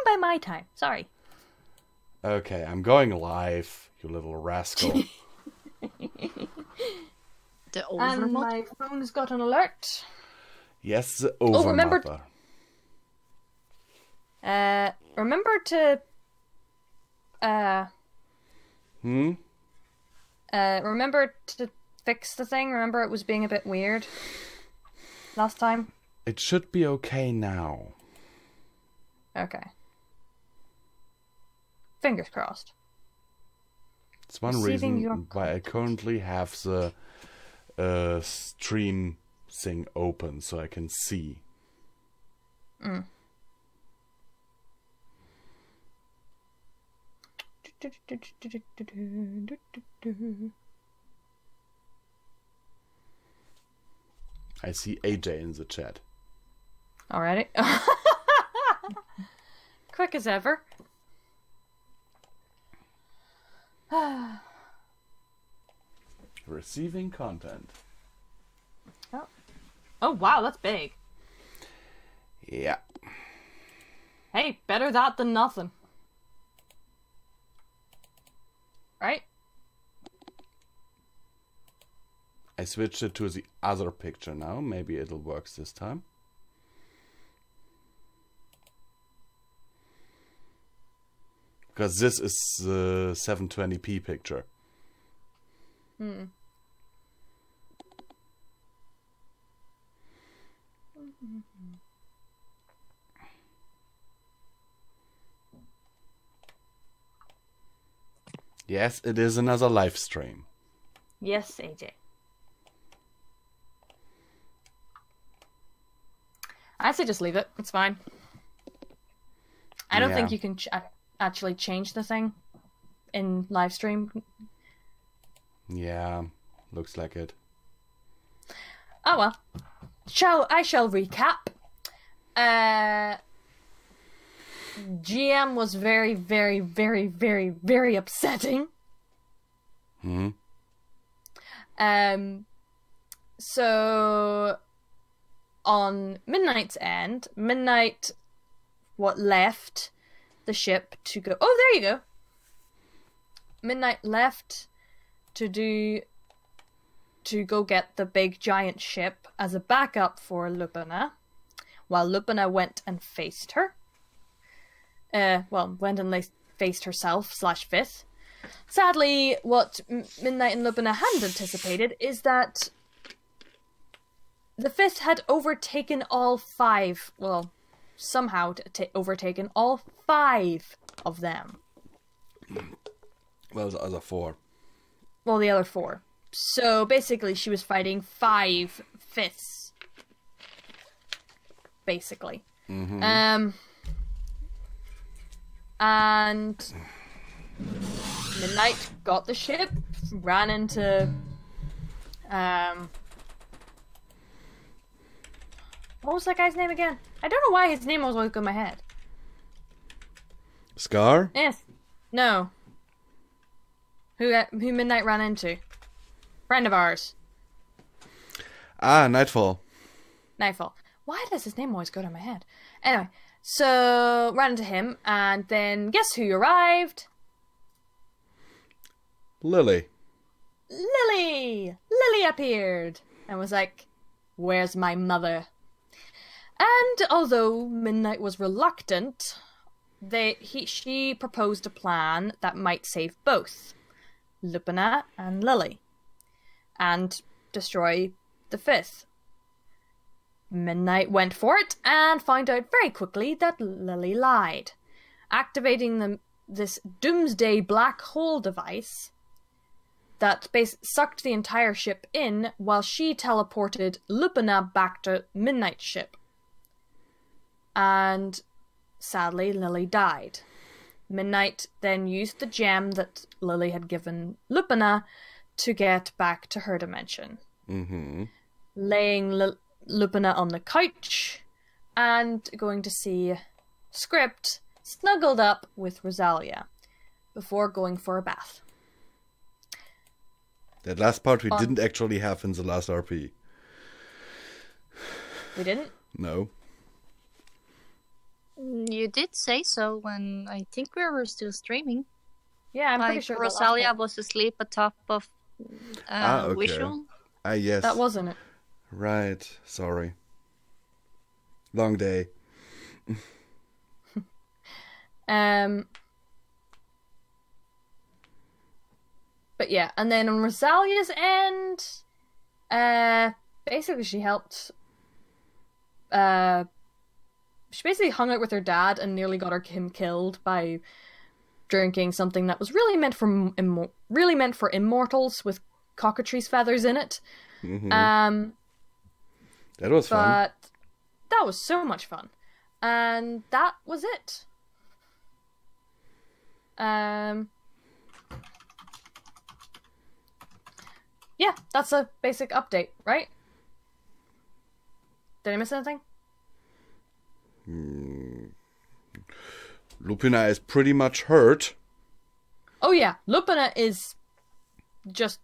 by my time. Sorry. Okay, I'm going live, you little rascal. The And overmother? my phone's got an alert. Yes, the overmother. Remember to... remember to fix the thing? Remember it was being a bit weird last time? It should be okay now. Okay. Fingers crossed. It's one Receiving reason your why I currently have the stream thing open, so I can see. I see AJ in the chat. Alrighty. Quick as ever. Receiving content. Oh wow, that's big. Yeah. Hey, better that than nothing. Right? I switched it to the other picture now. Maybe it'll work this time. Because this is the 720p picture. Yes, it is another live stream. Yes, AJ. I say just leave it. It's fine. I don't think you can actually change the thing in live stream. Yeah, looks like it. Oh well. I shall recap. GM was very, very, very, very, very upsetting. So on Midnight's end, Midnight left the ship to go. Oh, there you go. Midnight left to go get the big giant ship as a backup for Lupina, while Lupina went and faced her. Went and faced herself / Fifth. Sadly, what Midnight and Lupina hadn't anticipated is that the Fifth had overtaken all 5. Well, somehow overtaken all 5 of them. Well, the other 4. Well, the other 4. So basically, she was fighting 5 Fifths. Basically. And Midnight got the ship, ran into what was that guy's name again? I don't know why his name was always in my head. Scar? Yes. No. Who Midnight ran into? Friend of ours. Nightfall. Nightfall. Why does his name always go to my head? Anyway, so ran into him, and then guess who arrived? Lily. Lily appeared and was like, "Where's my mother?" And although Midnight was reluctant, she proposed a plan that might save both Lupina and Lily, and destroy the Fifth. Midnight went for it and found out very quickly that Lily lied, activating this doomsday black hole device that sucked the entire ship in while she teleported Lupina back to Midnight's ship. And sadly, Lily died. Midnight then used the gem that Lily had given Lupina to get back to her dimension. Laying Lupina on the couch and going to see Script snuggled up with Rosalia before going for a bath. That last part we didn't actually have in the last RP. We didn't? No. You did say so when I think we were still streaming. Yeah, I'm pretty Like sure Rosalia was asleep atop of okay. Visual. Yes. that wasn't it. Right. Sorry. Long day. But yeah, and then on Rosalia's end, basically she helped. She basically hung out with her dad and nearly got him killed by drinking something that was really meant for immortals with cockatrice feathers in it. Mm-hmm. That was fun. But that was so much fun, and that was it. Yeah, that's a basic update, right? Did I miss anything? Lupina is pretty much hurt. Oh yeah, Lupina is just...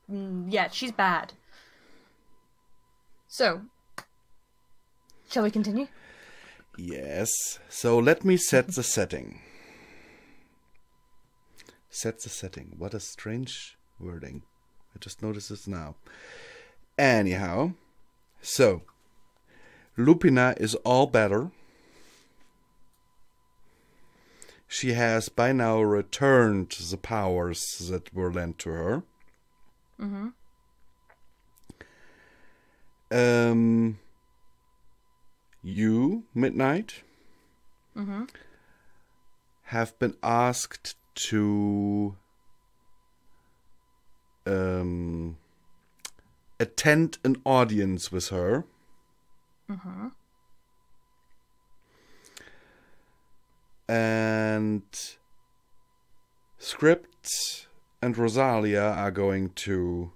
yeah, she's bad. So, shall we continue? Yes. So let me set the setting. Set the setting. What a strange wording. I just noticed this now. Anyhow, so Lupina is all better. She has by now returned the powers that were lent to her. Mm-hmm. You, Midnight, Mm-hmm. have been asked to attend an audience with her. Mm-hmm. And Script and Rosalia are going to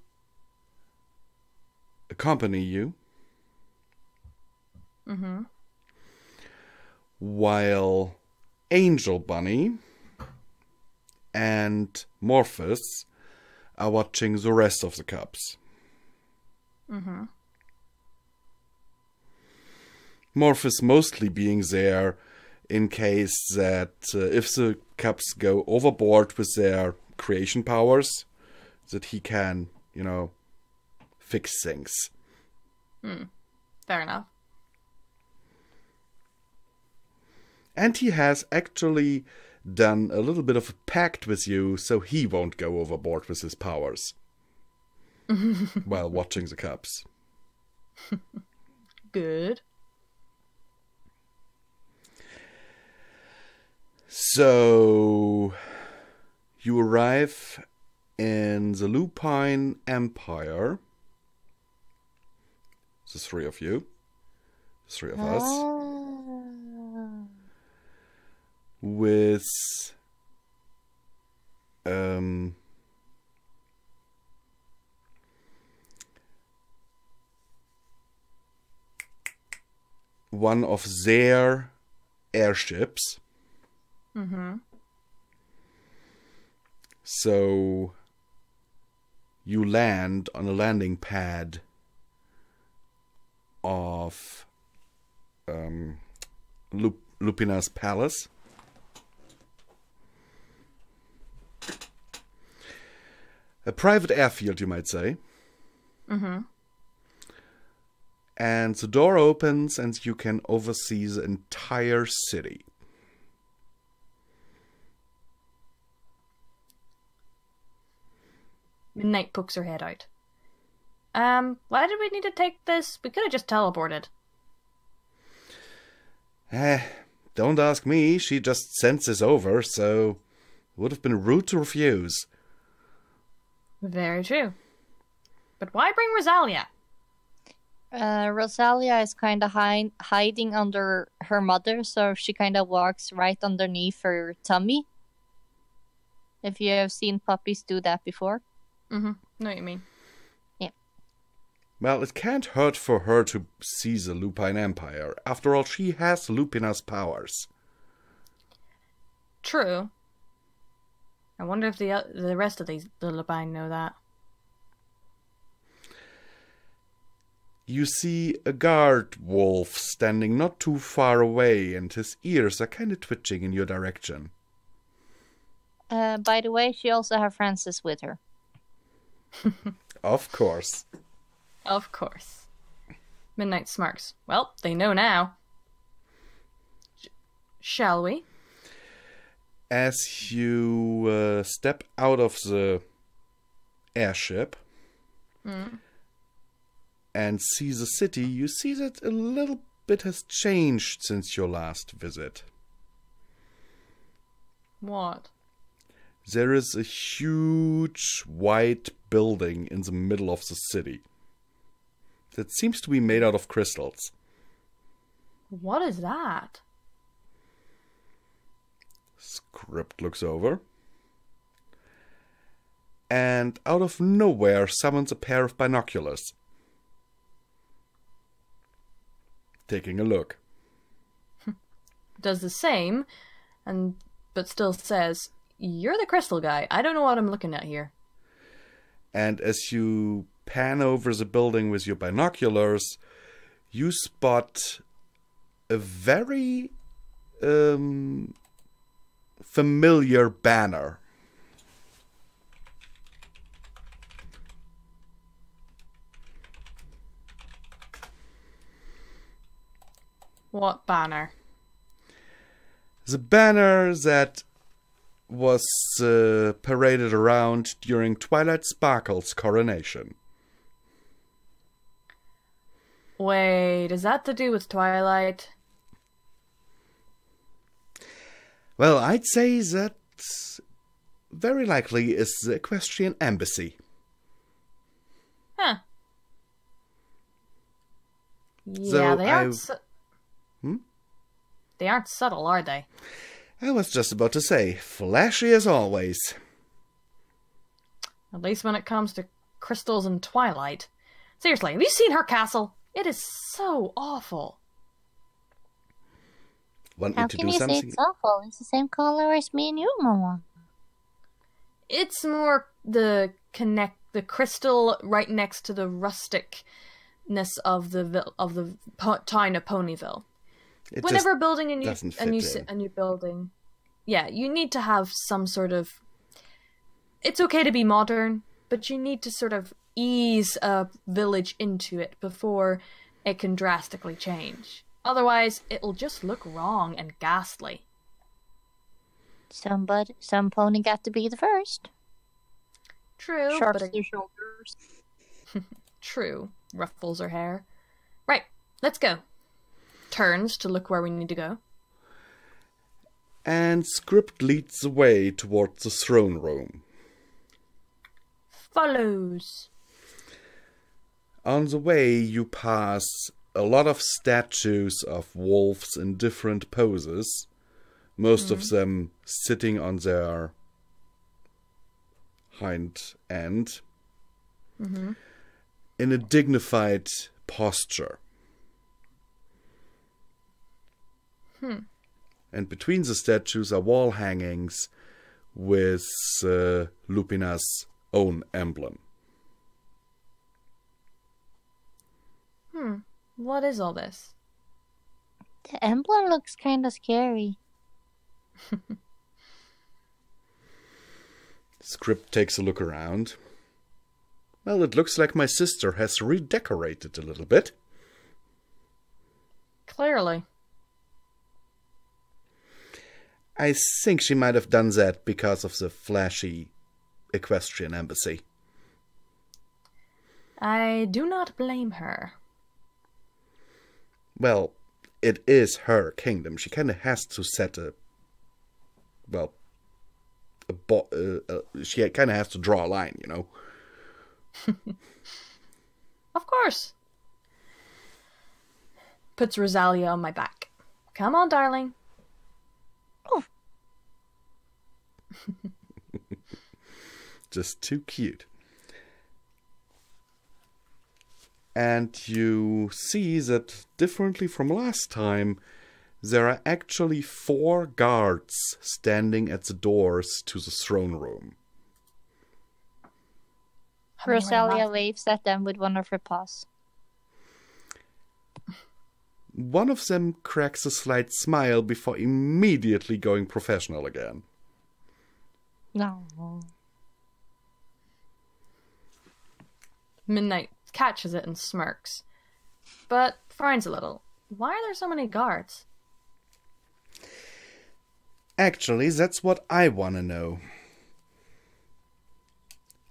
accompany you. Mm-hmm. While Angel Bunny and Morphus are watching the rest of the cubs. Mm-hmm. Morphus mostly being there in case that if the cubs go overboard with their creation powers, that he can, fix things. Fair enough. And he has actually done a little bit of a pact with you so he won't go overboard with his powers while watching the cubs. Good. So you arrive in the Lupine Empire. The three of you. The three of us. With one of their airships. Mm-hmm. So you land on a landing pad of Lupina's palace. A private airfield, you might say. Mm-hmm. And the door opens and you can oversee the entire city. Midnight pokes her head out. Why did we need to take this? We could have just teleported. Don't ask me. She just sent this over, so it would have been rude to refuse. Very true. But why bring Rosalia? Rosalia is kind of hiding under her mother, so she kind of walks right underneath her tummy. If you have seen puppies do that before. Mm-hmm. Know what you mean. Yeah. Well, it can't hurt for her to see the Lupine Empire. After all, she has Lupina's powers. True. I wonder if the rest of the Lupine know that. you see a guard wolf standing not too far away, and his ears are kind of twitching in your direction. By the way, she also has Francis with her. Of course. Of course. Midnight smirks. Well, they know now. Shall we? As you step out of the airship and see the city, you see that a little bit has changed since your last visit. What? There is a huge white building in the middle of the city that seems to be made out of crystals. What is that? Script looks over, and out of nowhere summons a pair of binoculars. Taking a look. Does the same, but still says, "You're the crystal guy. I don't know what I'm looking at here." And as you pan over the building with your binoculars, you spot a very familiar banner. What banner? The banner that was paraded around during Twilight Sparkle's coronation. Wait, is that to do with Twilight? Well, I'd say that very likely is the Equestrian Embassy. Huh. Yeah, they aren't. They aren't subtle, are they? I was just about to say, flashy as always. At least when it comes to crystals and Twilight. Seriously, have you seen her castle? It is so awful. How can you say it's awful? It's the same color as me and you, Mama. It's more the crystal right next to the rusticness of the town of Ponyville. Whenever building a new building, yeah, you need to have some sort of. It's okay to be modern, but you need to sort of ease a village into it before it can drastically change. Otherwise, it'll just look wrong and ghastly. Some pony got to be the first. True, Sharks but their shoulders. True, ruffles her hair. Right, let's go. Turns to look where we need to go. And Script leads the way towards the throne room. Follows. On the way, you pass a lot of statues of wolves in different poses, most of them sitting on their hind end in a dignified posture. And between the statues are wall hangings with Lupina's own emblem. What is all this? The emblem looks kind of scary. Script takes a look around. Well, it looks like my sister has redecorated a little bit. Clearly. I think she might have done that because of the flashy Equestrian Embassy. I do not blame her. Well, it is her kingdom. She kind of has to set she kind of has to draw a line, you know? Of course. Puts Rosalia on my back. Come on, darling. Oh. Just too cute. And you see that, differently from last time, there are actually 4 guards standing at the doors to the throne room. Rosalia waves at them with one of her paws. one of them cracks a slight smile before immediately going professional again. No. Midnight catches it and smirks, but frowns a little. Why are there so many guards? Actually, that's what I want to know.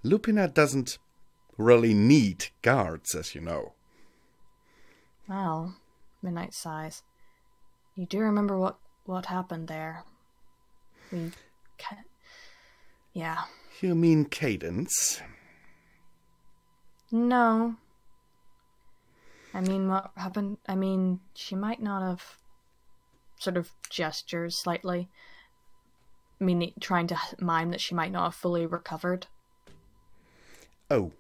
Lupina doesn't really need guards, as you know. Well, Midnight sighs. You do remember what happened there. Yeah. You mean Cadence? No. I mean, what happened? I mean, she might not have sort of gestures slightly. I mean, trying to mime that she might not have fully recovered. Oh.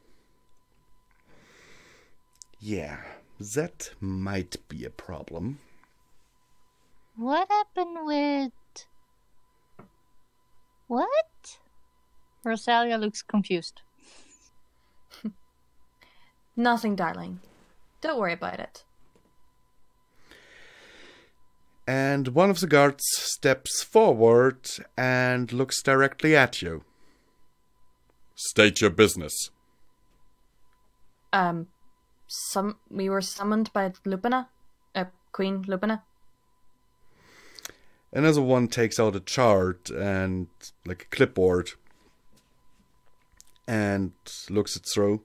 Yeah, that might be a problem. What happened with... What? Rosalia looks confused. Nothing, darling. Don't worry about it. And one of the guards steps forward and looks directly at you. State your business. We were summoned by Lupina? Queen Lupina? Another one takes out a chart and, like a clipboard, and looks it through.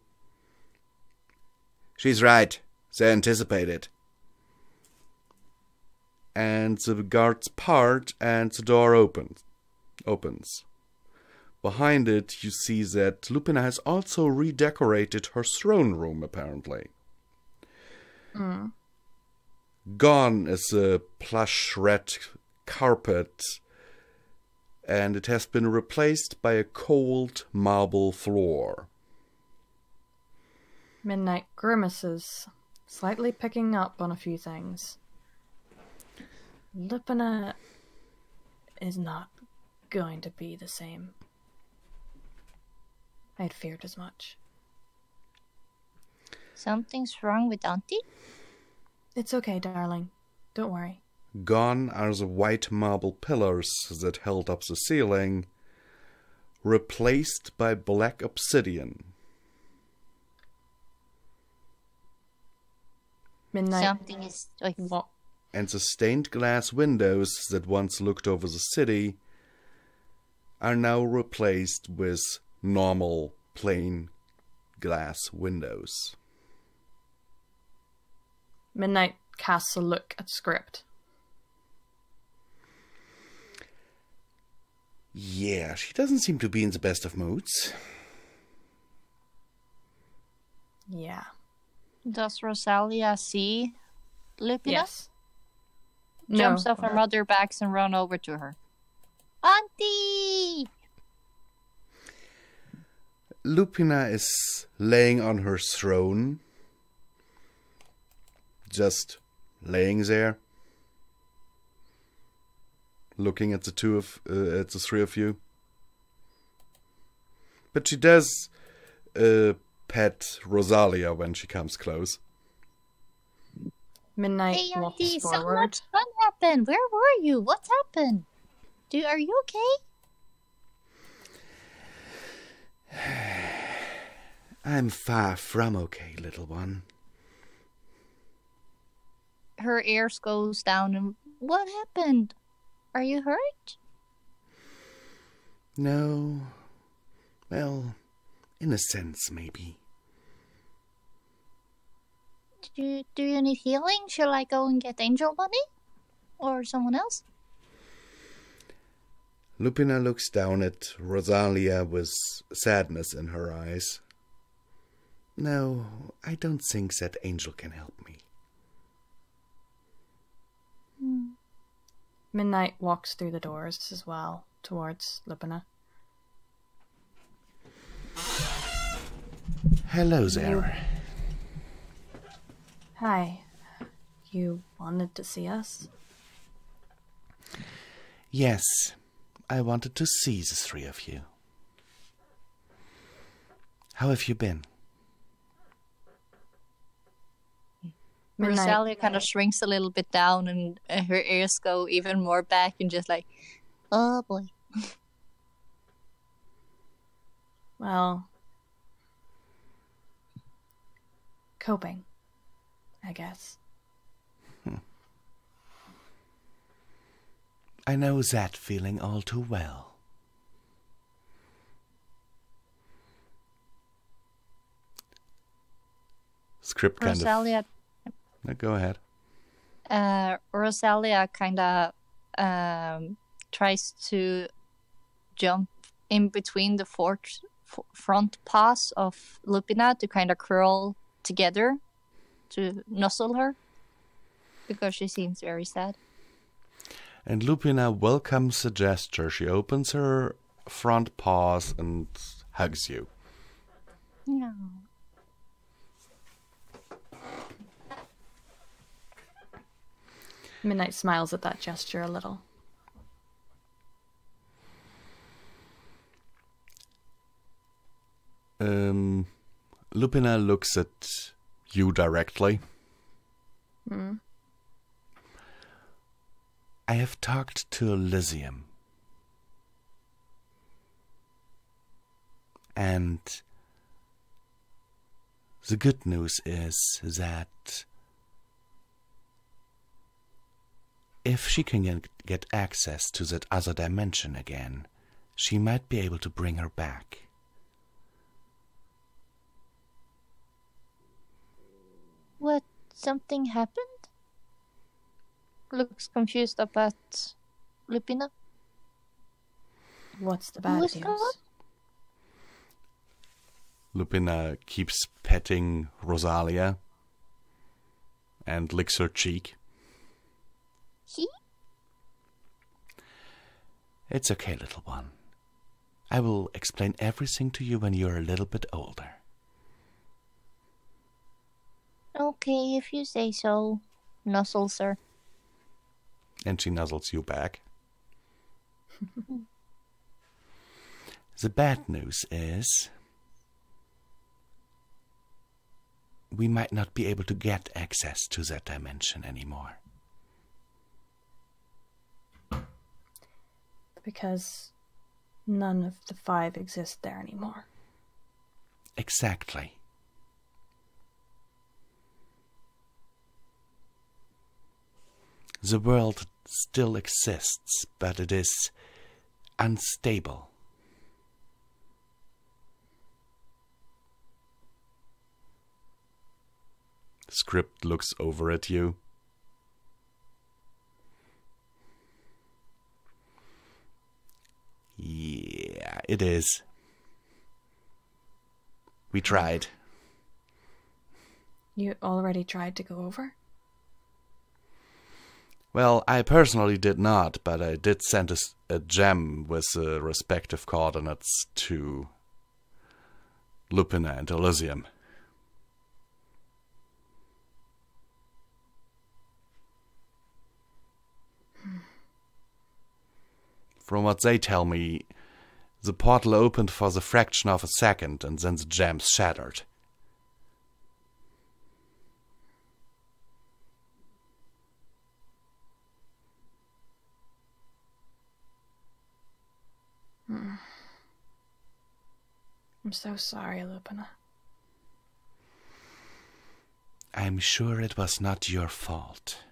She's right. They anticipate it. And the guards part and the door opens. Behind it, you see that Lupina has also redecorated her throne room, apparently. Mm. Gone is the plush red carpet, and it has been replaced by a cold marble floor. Midnight grimaces, slightly picking up on a few things. Lupina is not going to be the same. I'd feared as much. Something's wrong with Auntie? It's okay, darling. Don't worry. Gone are the white marble pillars that held up the ceiling, replaced by black obsidian. Midnight. Something is... What? And the stained glass windows that once looked over the city are now replaced with normal, plain glass windows. Midnight casts a look at script. Yeah, she doesn't seem to be in the best of moods. Yeah. Does Rosalia see Lupina? Yes. Jumps No. off her mother's back and run over to her. Auntie! Lupina is laying on her throne, just laying there, looking at the three of you. But she does pet Rosalia when she comes close. Midnight Hey, walks Auntie, so forward. much fun happened. Where were you? What happened? Are you okay? I'm far from okay, little one. Her ears goes down and what happened? Are you hurt? No. Well, in a sense, maybe. Do you need healing? Shall I go and get Angel Bunny? Or someone else? Lupina looks down at Rosalia with sadness in her eyes. No, I don't think that Angel can help me. Midnight walks through the doors as well, towards Lupina. Hello there. Hi. You wanted to see us? Yes, I wanted to see the three of you. How have you been? Rosalia kind of shrinks a little bit down, and her ears go even more back, and just like, oh boy. Well, coping, I guess. I know that feeling all too well. Script kind Rosalia, of... No, go ahead. Rosalia kind of tries to jump in between the front paws of Lupina to kind of curl together to nuzzle her, because she seems very sad. And Lupina welcomes the gesture. She opens her front paws and hugs you. No. Midnight smiles at that gesture a little. Lupina looks at you directly. I have talked to Elysium. And the good news is that if she can get access to that other dimension again, she might be able to bring her back. What? Something happened? Looks confused about Lupina. What's the bad news? Lupina keeps petting Rosalia and licks her cheek. He? It's okay, little one. I will explain everything to you when you're a little bit older. Okay, if you say so. Nuzzles her. And she nuzzles you back. The bad news is we might not be able to get access to that dimension anymore. Because none of the 5 exist there anymore. Exactly. The world still exists, but it is unstable. Script looks over at you. Yeah, it is. We tried. You already tried to go over? Well, I personally did not, but I did send a gem with the respective coordinates to Lupina and Elysium. From what they tell me, the portal opened for the fraction of a second and then the gems shattered. I'm so sorry, Lupina. I'm sure it was not your fault.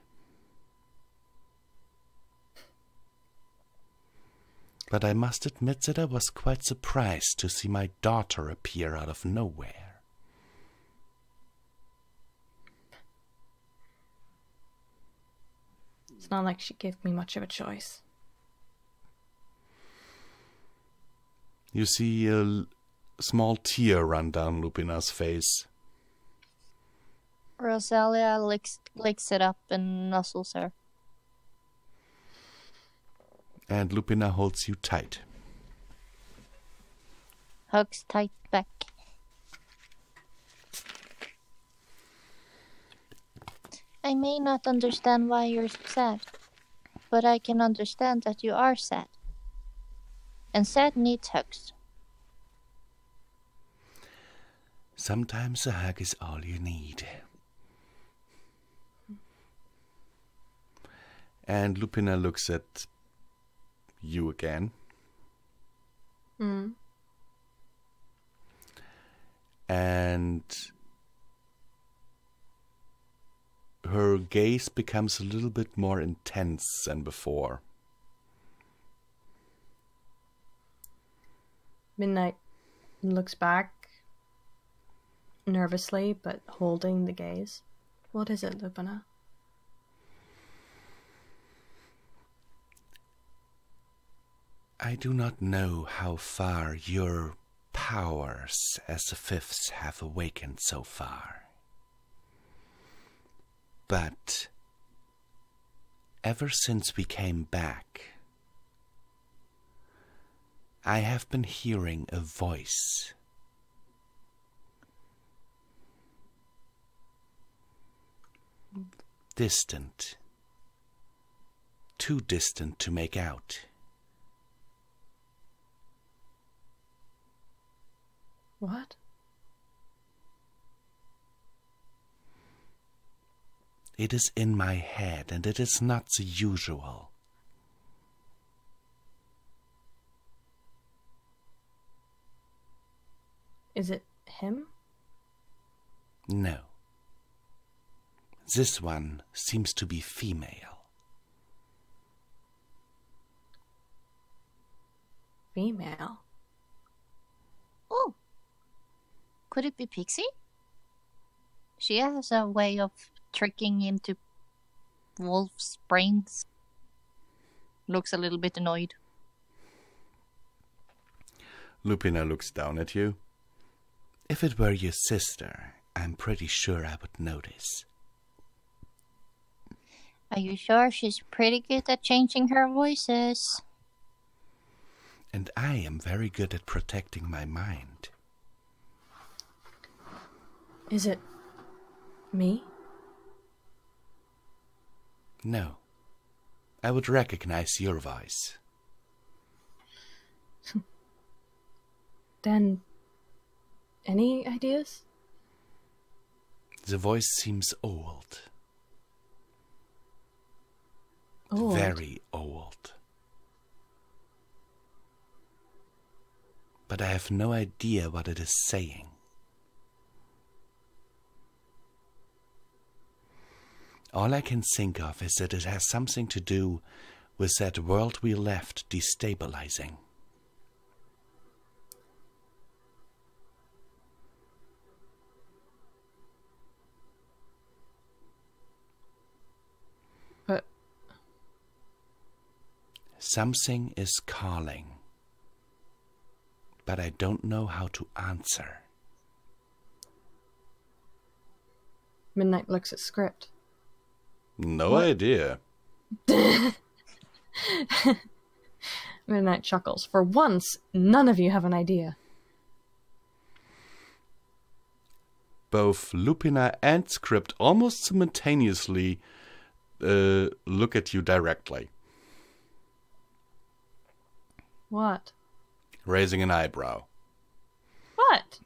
But I must admit that I was quite surprised to see my daughter appear out of nowhere. It's not like she gave me much of a choice. You see a small tear run down Lupina's face. Rosalia licks it up and nuzzles her. And Lupina holds you tight. Hugs tight back. I may not understand why you're sad, but I can understand that you are sad. And sad needs hugs. Sometimes a hug is all you need. And Lupina looks at you again. And her gaze becomes a little bit more intense than before. Midnight looks back nervously, but holding the gaze. What is it, Lupina? I do not know how far your powers as the Fifths have awakened so far. But ever since we came back, I have been hearing a voice. Distant. Too distant to make out. What? It is in my head, and it is not the usual. Is it him? No. This one seems to be female. Female? Oh. Could it be Pixie? She has a way of tricking into Wolf's brains. Looks a little bit annoyed. Lupina looks down at you. If it were your sister, I'm pretty sure I would notice. Are you sure she's pretty good at changing her voices? And I am very good at protecting my mind. Is it me? No. I would recognize your voice. Then, any ideas? The voice seems old. Old? Very old. But I have no idea what it is saying. All I can think of is that it has something to do with that world we left destabilizing. But something is calling, but I don't know how to answer. Midnight looks at script. No What? idea. Midnight chuckles. For once, none of you have an idea. Both Lupina and Script almost simultaneously look at you directly, What? raising an eyebrow. What?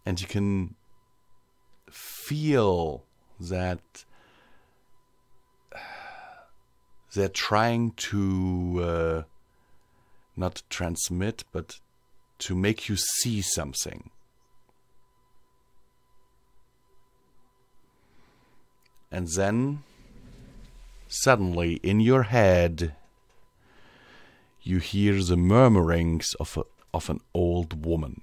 And you can feel that they're trying to not transmit, but to make you see something. And then, suddenly, in your head, you hear the murmurings of an old woman.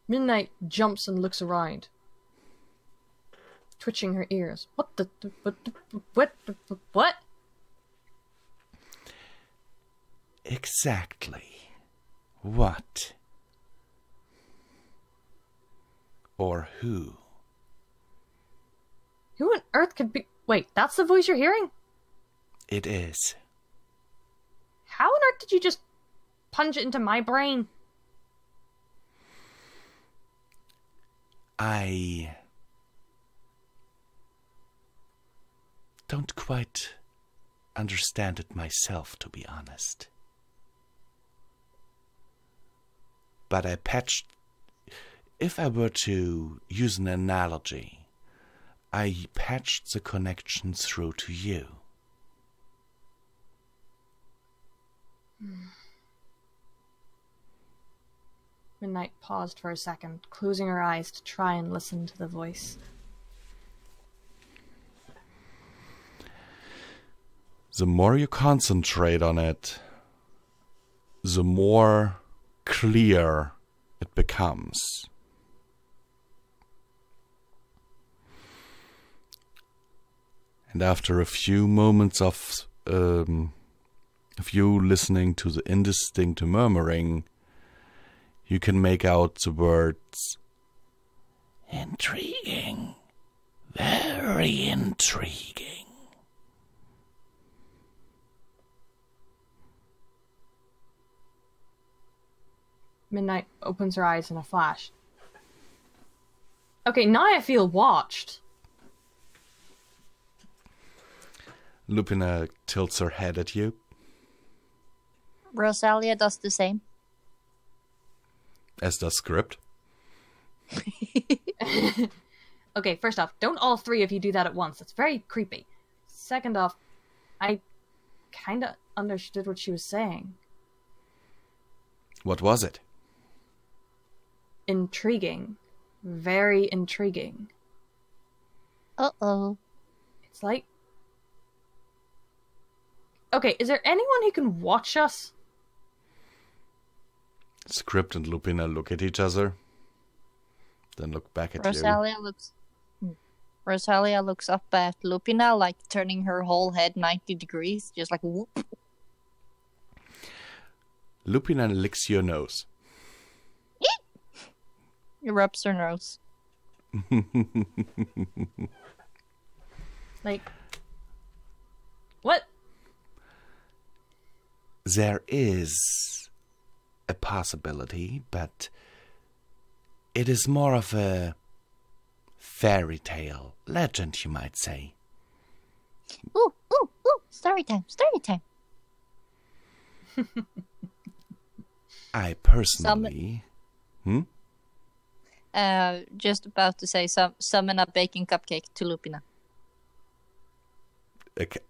Midnight jumps and looks around, twitching her ears. What? Exactly. What? Or who? Who on earth could be... Wait, that's the voice you're hearing? It is. How on earth did you just punch it into my brain? I don't quite understand it myself, to be honest. but I patched... If I were to use an analogy, I patched the connection through to you. Midnight paused for a second, closing her eyes to try and listen to the voice. The more you concentrate on it, the more clear it becomes. And after a few moments of you listening to the indistinct murmuring, you can make out the words, intriguing, very intriguing. Midnight opens her eyes in a flash. Okay, now I feel watched. Lupina tilts her head at you. Rosalia does the same. As does Script. Okay, first off, don't all three of you do that at once. That's very creepy. Second off, I kinda understood what she was saying. What was it? Intriguing. Very intriguing. Uh-oh. It's like... Okay, is there anyone who can watch us? Script and Lupina look at each other, then look back at you. Rosalia looks up at Lupina, like turning her whole head 90 degrees, just like whoop. Lupina licks your nose. He rubs her nose. Like, what? There is a possibility, but it is more of a fairy tale, legend, you might say. Ooh, ooh, ooh, story time, story time. I personally... Just about to say, summon a baking cupcake to Lupina.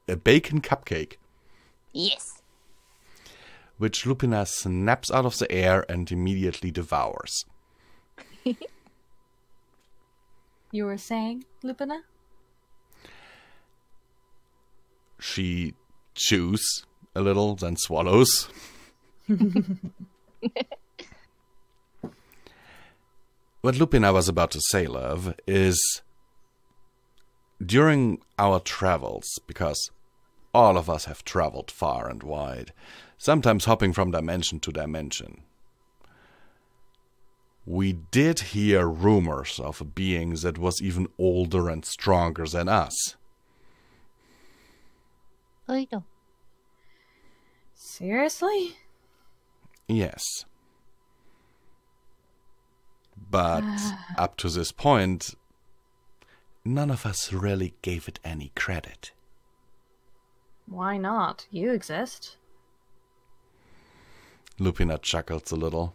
A bacon cupcake? Yes. Which Lupina snaps out of the air and immediately devours. You were saying, Lupina? She chews a little, then swallows. What Lupina was about to say, love, is during our travels, because all of us have traveled far and wide, sometimes hopping from dimension to dimension, we did hear rumors of a being that was even older and stronger than us. Oido. Seriously? Yes. But up to this point, none of us really gave it any credit. Why not? You exist. Lupina chuckles a little.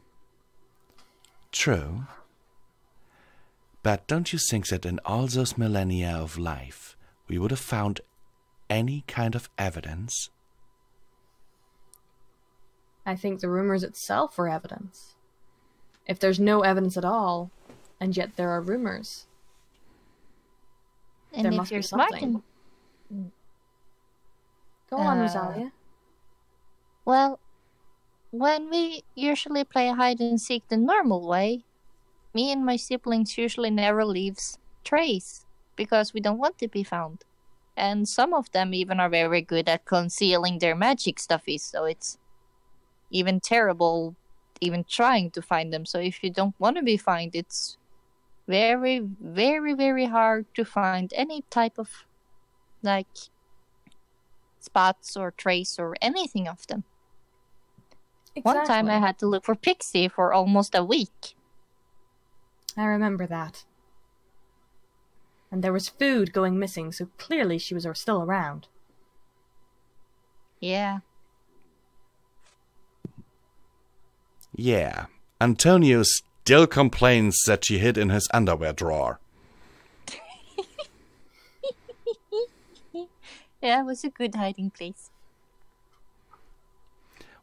True. But don't you think that in all those millennia of life, we would have found any kind of evidence? I think the rumors itself were evidence. If there's no evidence at all, and yet there are rumors, And there if must you're be smart something. Go on, Rosalia. Well, when we usually play hide and seek the normal way, me and my siblings usually never leaves trace because we don't want to be found. And some of them even are very good at concealing their magic stuffies, so it's even terrible even trying to find them. So if you don't want to be found, it's very, very, very hard to find any type of, like, spots or trace or anything of them. Exactly. One time I had to look for Pixie for almost a week. I remember that. And there was food going missing, so clearly she was still around. Yeah. Yeah, Antonio still complains that she hid in his underwear drawer. Yeah, it was a good hiding place.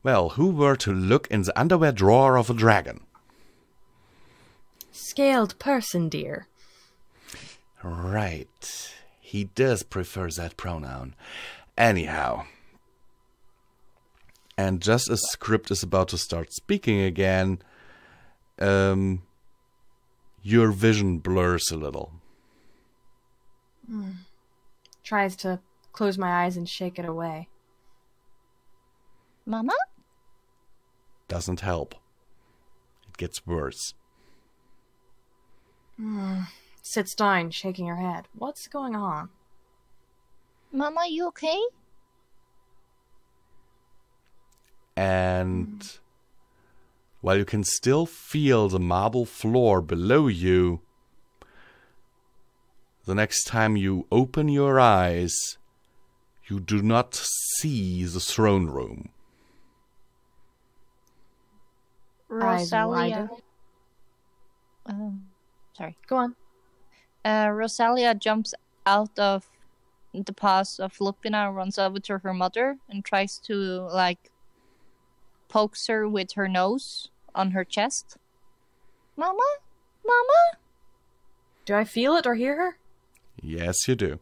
Well, who were to look in the underwear drawer of a dragon? Scaled person, dear. Right. He does prefer that pronoun. Anyhow. And just as Script is about to start speaking again, your vision blurs a little. Tries to close my eyes and shake it away. Mama? Doesn't help. It gets worse. Sits down, shaking her head. What's going on? Mama, you okay? And while you can still feel the marble floor below you, the next time you open your eyes, you do not see the throne room. Rosalia. Sorry. Go on. Rosalia jumps out of the paws of Lupina, runs over to her mother, and tries to, like, pokes her with her nose on her chest. Mama? Mama? Do I feel it or hear her? Yes, you do.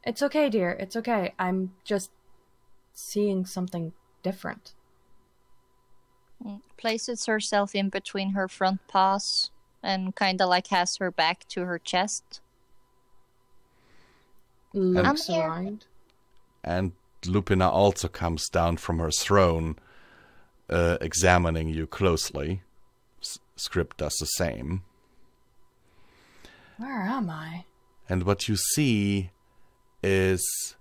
It's okay, dear. It's okay. I'm just seeing something different. Places herself in between her front paws and kind of like has her back to her chest. Looks I'm here. around. And Lupina also comes down from her throne, examining you closely. Script does the same. Where am I? And what you see is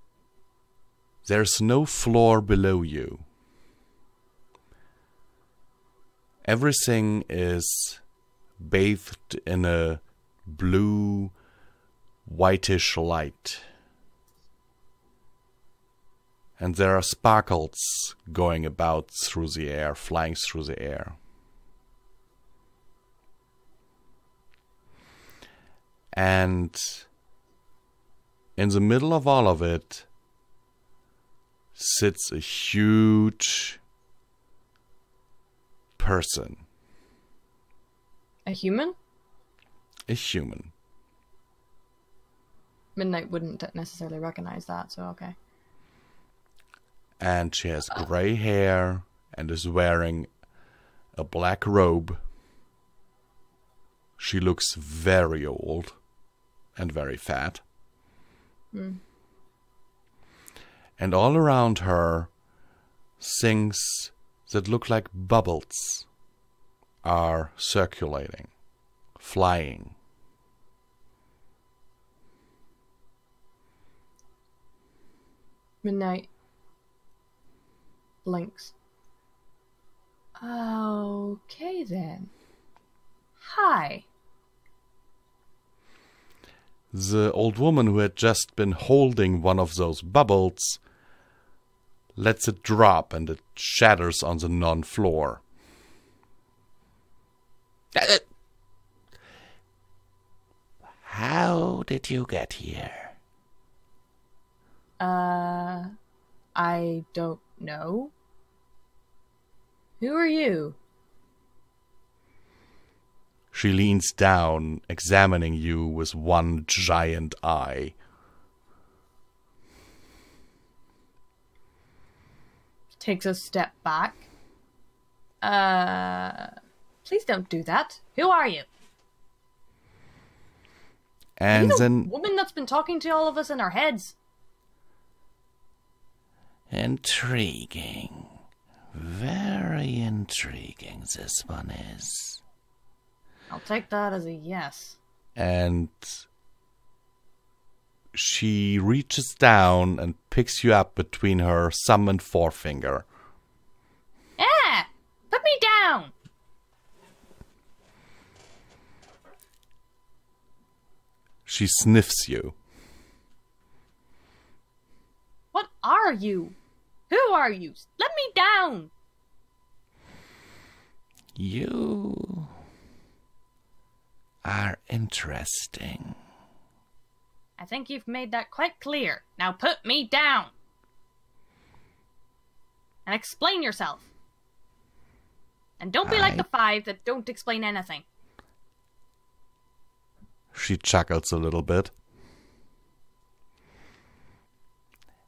there's no floor below you. Everything is bathed in a blue, whitish light. And there are sparkles going about through the air, flying through the air. And in the middle of all of it sits a huge person. A human? A human. Midnight wouldn't necessarily recognize that, so okay. And she has gray hair and is wearing a black robe. She looks very old and very fat. And all around her, things that look like bubbles are circulating, flying. Midnight blinks. Okay then. Hi. The old woman who had just been holding one of those bubbles lets it drop and it shatters on the non-floor. How did you get here? I don't know. Who are you? She leans down, examining you with one giant eye. Takes a step back. Please don't do that. Who are you? And are you the then woman that's been talking to all of us in our heads? intriguing. Very intriguing this one is. I'll take that as a yes. And she reaches down and picks you up between her thumb and forefinger. Ah! Put me down! She sniffs you. What are you? Who are you? Let me down! You are interesting. I think you've made that quite clear. Now put me down. And explain yourself. And don't be like the 5 that don't explain anything. She chuckles a little bit.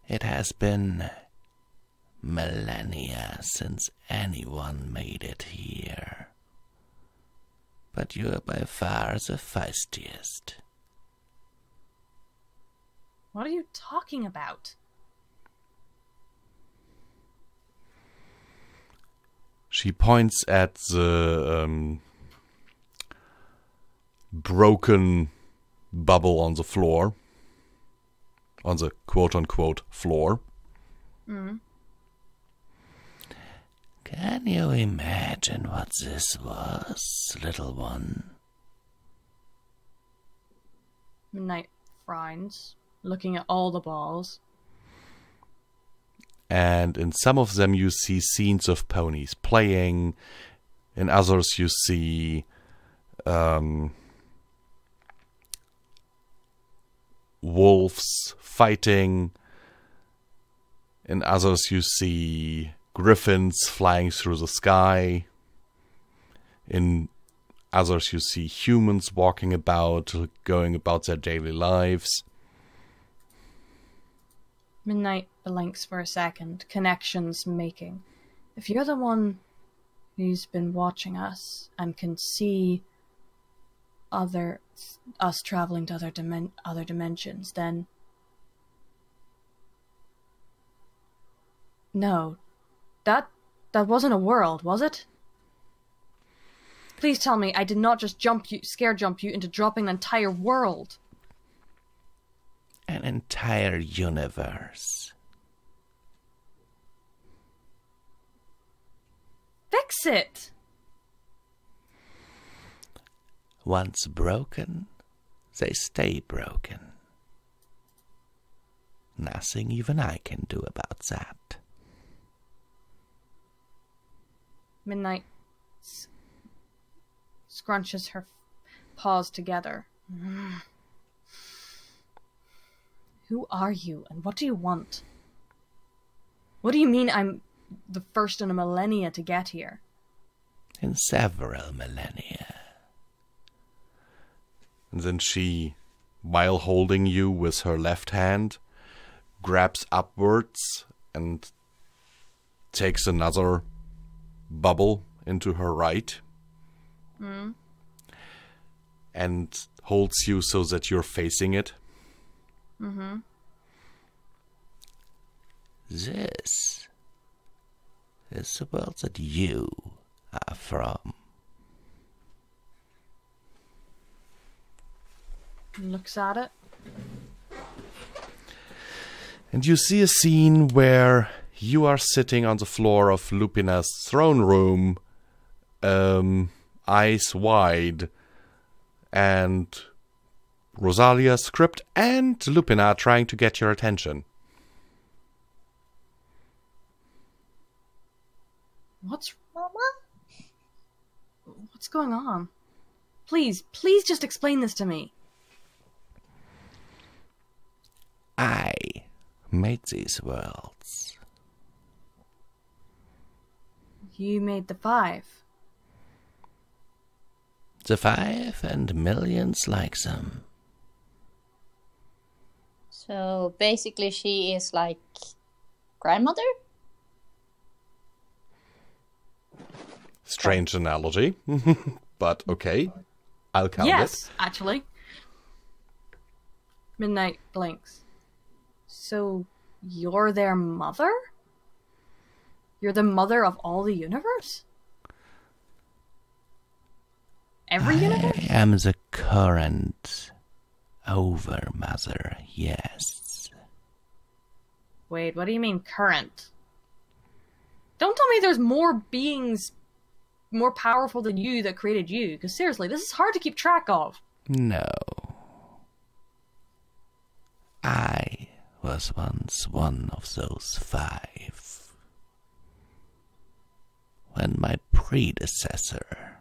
It has been millennia since anyone made it here. But you are by far the feistiest. What are you talking about? She points at the broken bubble on the floor. On the quote-unquote floor. Mm. Can you imagine what this was, little one? Midnight frowns, looking at all the balls. And in some of them you see scenes of ponies playing. In others you see wolves fighting. In others you see griffins flying through the sky. In others you see humans walking about, going about their daily lives. Midnight blinks for a second, connections making. If you're the one who's been watching us and can see us traveling to other dimensions, then no, that wasn't a world, was it? Please tell me I did not just scare jump you into dropping an entire world. An entire universe. Fix it! Once broken, they stay broken. Nothing even I can do about that. Midnight scrunches her paws together. Who are you, and what do you want? What do you mean I'm the first in a millennia to get here? In several millennia. And then she, while holding you with her left hand, grabs upwards and takes another bubble into her right. Mm. And holds you so that you're facing it. Mm-hmm. This is the world that you are from. Looks at it. And you see a scene where you are sitting on the floor of Lupina's throne room, eyes wide, and Rosalia, Script, and Lupina trying to get your attention. What's going on? Please just explain this to me. I made these worlds. You made the 5. The 5 and millions like them. So basically she is like grandmother? Strange analogy, but okay. I'll count it. Yes, actually. Midnight blinks. So you're their mother? You're the mother of all the universe? Every universe? I am the current overmother, yes. Wait, what do you mean current? Don't tell me there's more beings more powerful than you that created you, because seriously, this is hard to keep track of. No. I was once one of those 5. when my predecessor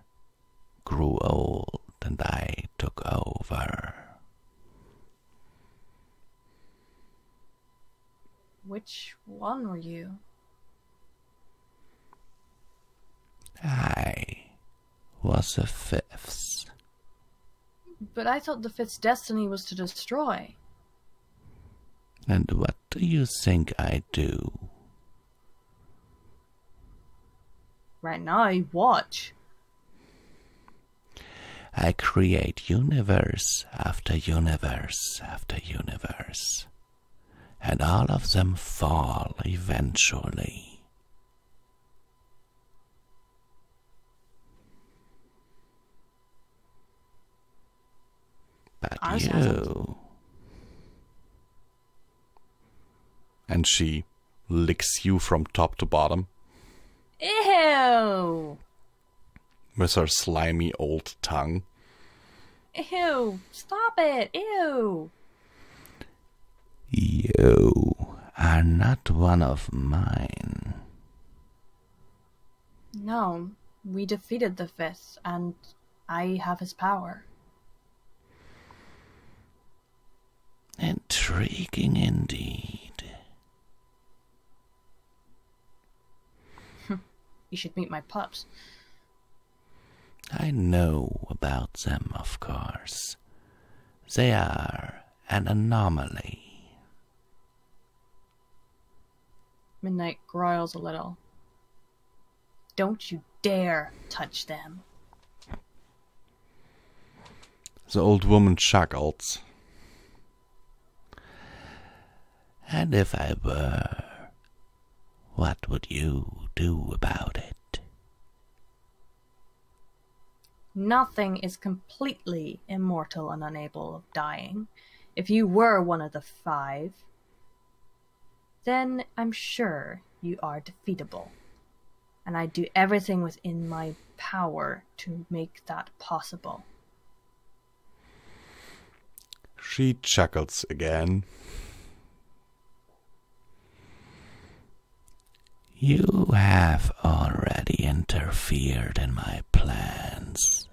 grew old and I took over. Which one were you? I was the fifth. But I thought the fifth's destiny was to destroy. And what do you think I do? Right now, I watch. I create universe after universe after universe, and all of them fall eventually. But Ours you... hasn't. And she licks you from top to bottom Ew! with her slimy old tongue. Ew! Stop it! Ew! You are not one of mine. No, we defeated the fifth, and I have his power. Intriguing indeed. You should meet my pups. I know about them, of course. They are an anomaly. Midnight growls a little. Don't you dare touch them. The old woman chuckles. And if I were, what would you do about it? Nothing is completely immortal and unable of dying. If you were one of the five, then I'm sure you are defeatable. And I do everything within my power to make that possible. She chuckles again. You have already interfered in my plans.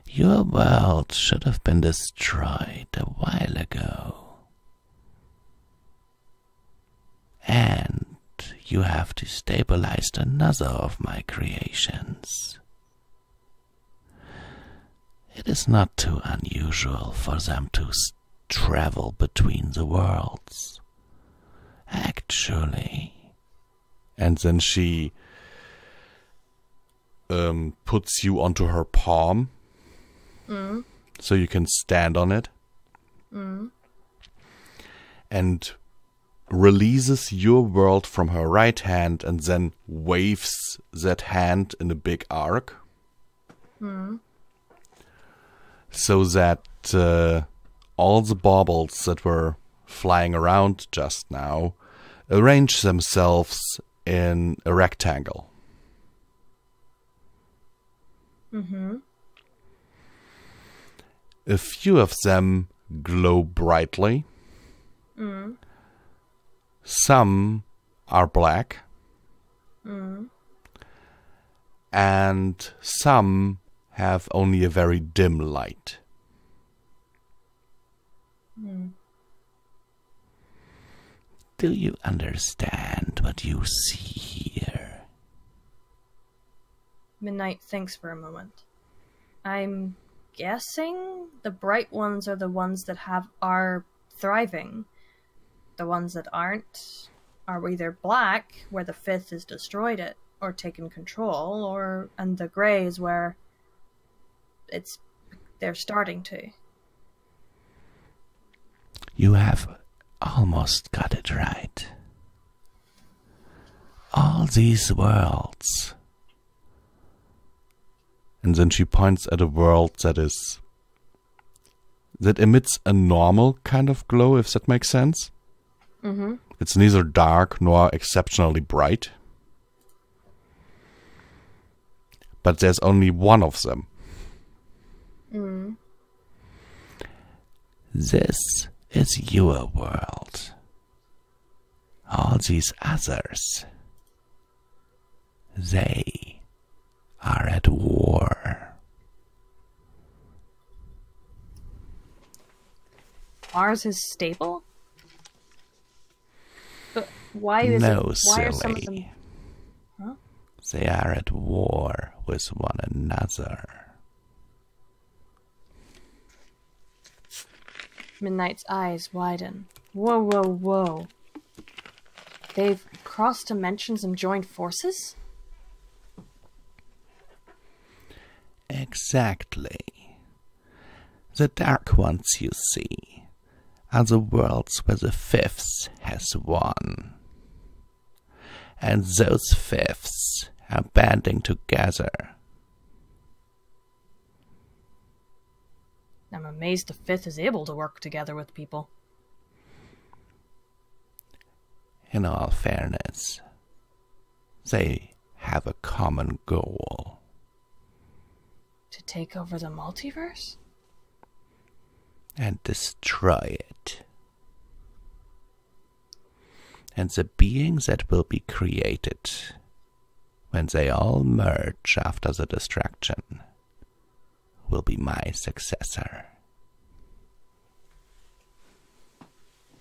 Your world should have been destroyed a while ago. And you have destabilized another of my creations. It is not too unusual for them to travel between the worlds. Actually... And then she puts you onto her palm so you can stand on it. And releases your world from her right hand and then waves that hand in a big arc. So that all the baubles that were flying around just now arrange themselves in a rectangle. A few of them glow brightly. Some are black. And some have only a very dim light. Do you understand what you see here? Midnight thinks for a moment. I'm guessing the bright ones are the ones that are thriving. The ones that aren't are either black, where the fifth has destroyed it or taken control, and the grey is where they're starting to. You have almost got it right. All these worlds. And then she points at a world that emits a normal kind of glow, if that makes sense. It's neither dark nor exceptionally bright. But there's only one of them. This is your world. All these others, They are at war. Mars is stable? But why is No, it? Why are some of silly. them? Huh? They are at war with one another. Midnight's eyes widen. Whoa, whoa, whoa. They've crossed dimensions and joined forces? Exactly. The Dark Ones you see are the worlds where the Fifth has won. And those Fifths are banding together. I'm amazed the Fifth is able to work together with people. In all fairness, they have a common goal. To take over the multiverse? And destroy it. And the beings that will be created when they all merge after the destruction will be my successor.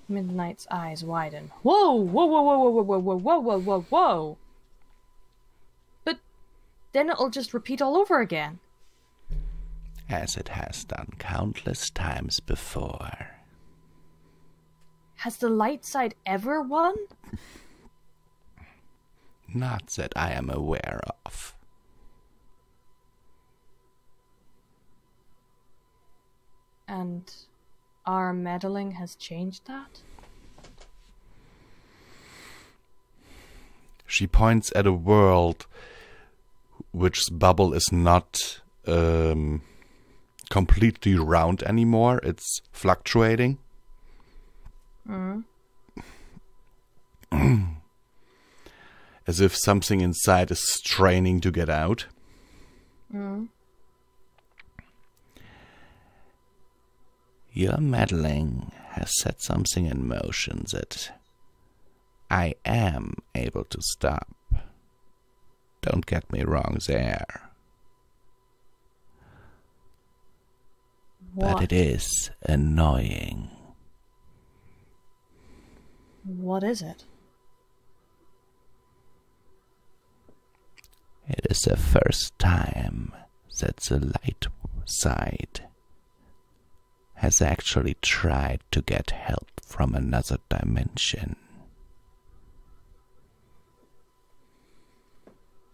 Midnight's eyes widen. Whoa, whoa, whoa, whoa, whoa, whoa, whoa, whoa, whoa, whoa, whoa. But then it'll just repeat all over again. As it has done countless times before. Has the light side ever won? Not that I am aware of. And our meddling has changed that? She points at a world which's bubble is not completely round anymore. It's fluctuating. As if something inside is straining to get out. Your meddling has set something in motion that I am able to stop. Don't get me wrong there. What? But it is annoying. What is it? It is the first time that the light side has actually tried to get help from another dimension.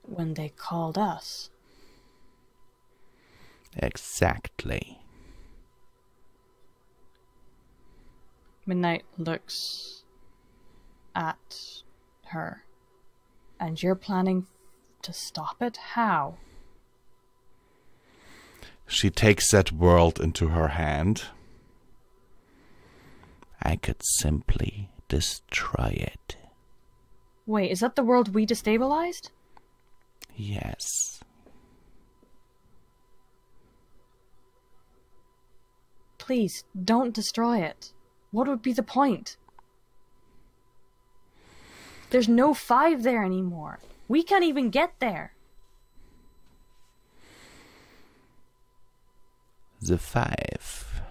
When they called us. Exactly. Midnight looks at her. And you're planning to stop it? How? She takes that world into her hand. I could simply destroy it. Wait, is that the world we destabilized? Yes. Please, don't destroy it. What would be the point? There's no 5 there anymore. We can't even get there. The 5.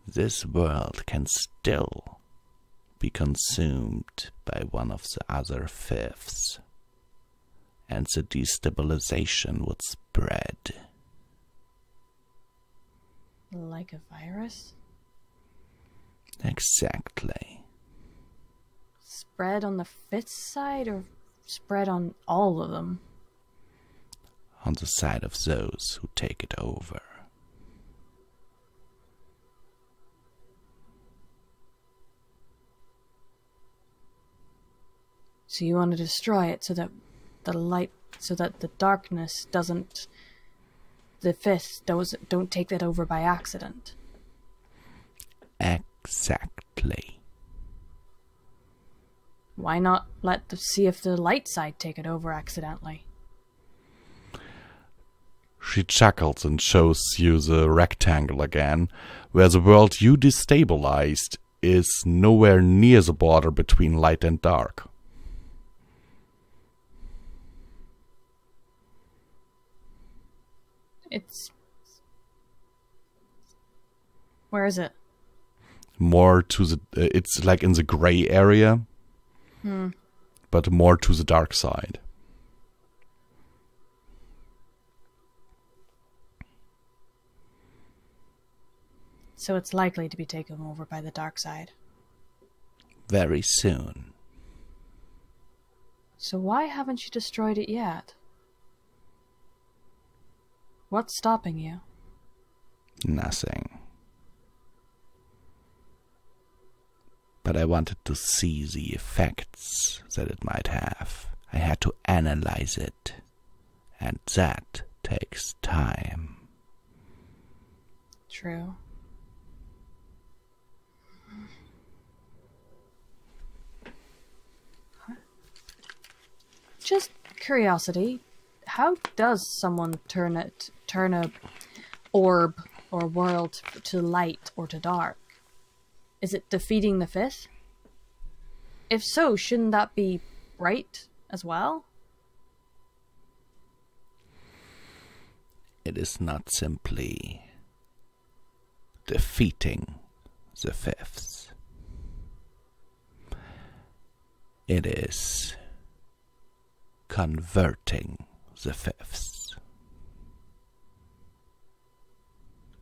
This world can still be consumed by one of the other 5s, and the destabilization would spread. Like a virus? Exactly. Spread on the 5th side or spread on all of them? On the side of those who take it over. So you want to destroy it so that the darkness doesn't, the 5th don't take that over by accident. Exactly. Why not see if the light side take it over accidentally? She chuckles and shows you the rectangle again, where the world you destabilized is nowhere near the border between light and dark. It's... Where is it? More to the... it's like in the gray area. But more to the dark side. So it's likely to be taken over by the dark side. Very soon. So why haven't you destroyed it yet? What's stopping you? Nothing. But I wanted to see the effects that it might have. I had to analyze it. And that takes time. True. Just curiosity, how does someone turn a orb or world to light or to dark? Is it defeating the fifth? If so, shouldn't that be bright as well? It is not simply defeating the fifths. It is converting the fifths.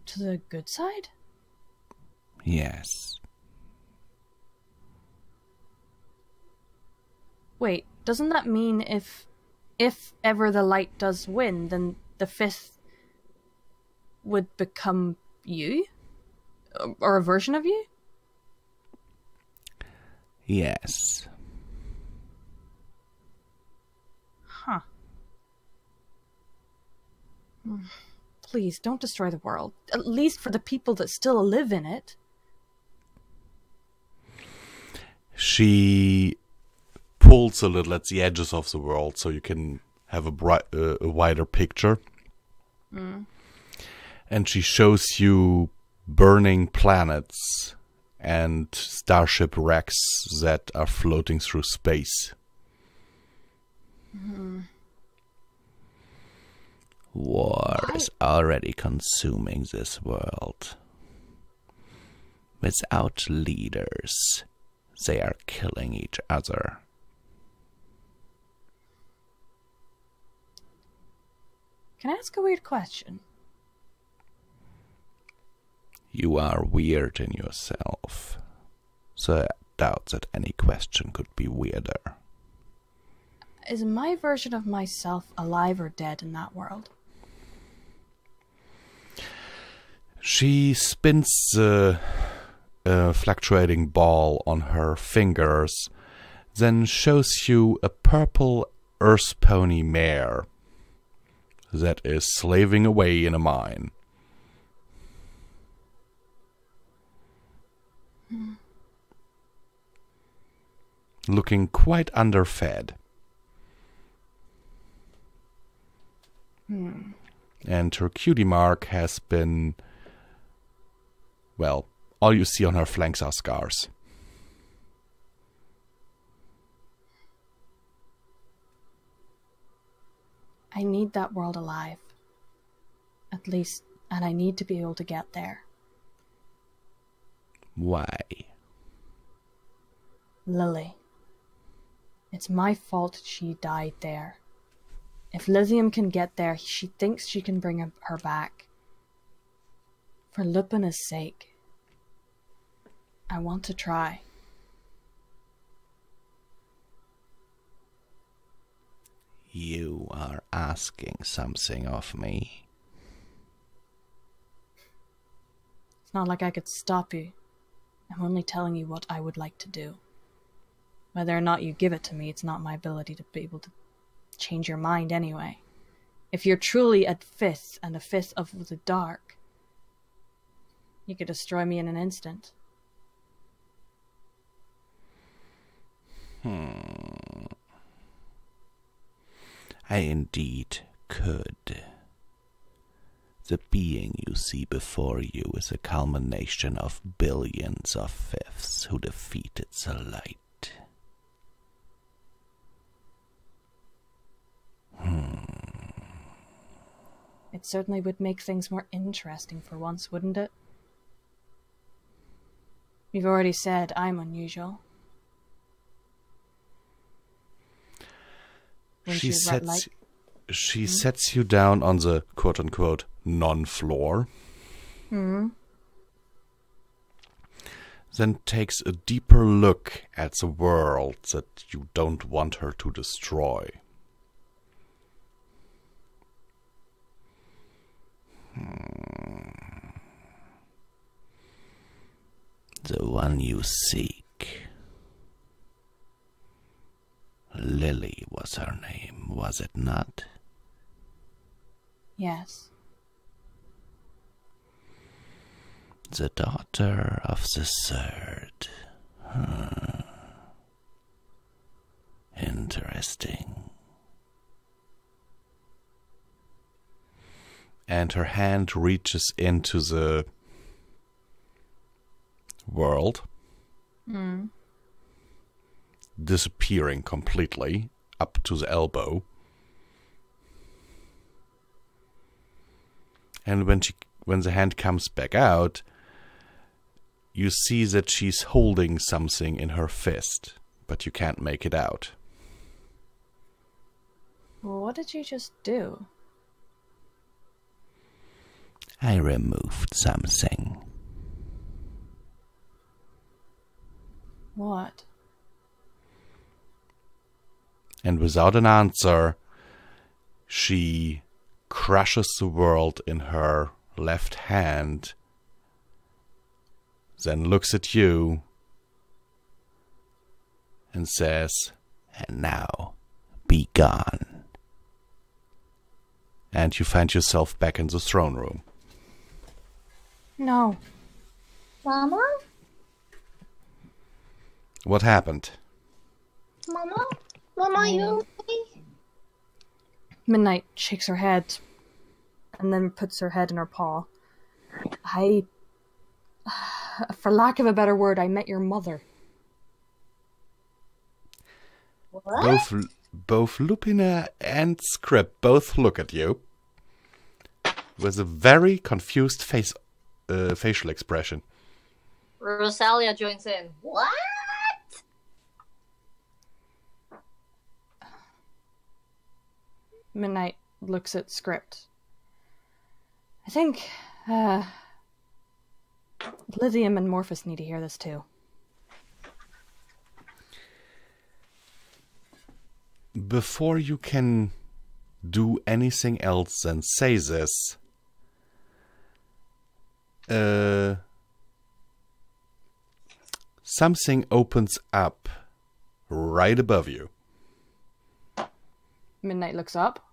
To the good side? Yes. Wait, doesn't that mean if ever the light does win, then the fifth would become you? Or a version of you? Yes. Huh. Please, don't destroy the world. At least for the people that still live in it. She pulls a little at the edges of the world so you can have a wider picture. And she shows you burning planets and starship wrecks that are floating through space. War is already consuming this world. Without leaders, they are killing each other. Can I ask a weird question? You are weird in yourself, so I doubt that any question could be weirder. Is my version of myself alive or dead in that world? She spins the fluctuating ball on her fingers, then shows you a purple earth pony mare that is slaving away in a mine. Looking quite underfed. And her cutie mark has been... well, all you see on her flanks are scars. I need that world alive. At least, and I need to be able to get there. Why? Lily. It's my fault she died there. If Lithium can get there, she thinks she can bring her back. For Lupina's sake. I want to try. You are asking something of me. It's not like I could stop you. I'm only telling you what I would like to do. Whether or not you give it to me, it's not my ability to be able to change your mind anyway. If you're truly a fifth and a fifth of the dark, you could destroy me in an instant. I indeed could. The being you see before you is a culmination of billions of fifths who defeated the light. It certainly would make things more interesting for once, wouldn't it? You've already said I'm unusual. She sets you down on the quote-unquote non-floor. Hmm. Then takes a deeper look at the world that you don't want her to destroy. The one you seek. Lily was her name, was it not? Yes. The daughter of the third. Interesting. And her hand reaches into the world, disappearing completely up to the elbow. And when the hand comes back out, you see that she's holding something in her fist, but you can't make it out. Well, what did you just do? I removed something. What? And without an answer, she crushes the world in her left hand, then looks at you and says, And now, be gone. And you find yourself back in the throne room. No. Mama? What happened? Mama? Mama, you okay? Midnight shakes her head and then puts her head in her paw. For lack of a better word, I met your mother. What? Both Lupina and Script both look at you with a very confused facial expression. Rosalia joins in. What? Midnight looks at Script. I think, Lithium and Morphus need to hear this too. Before you can do anything else than say this, something opens up right above you. Midnight looks up.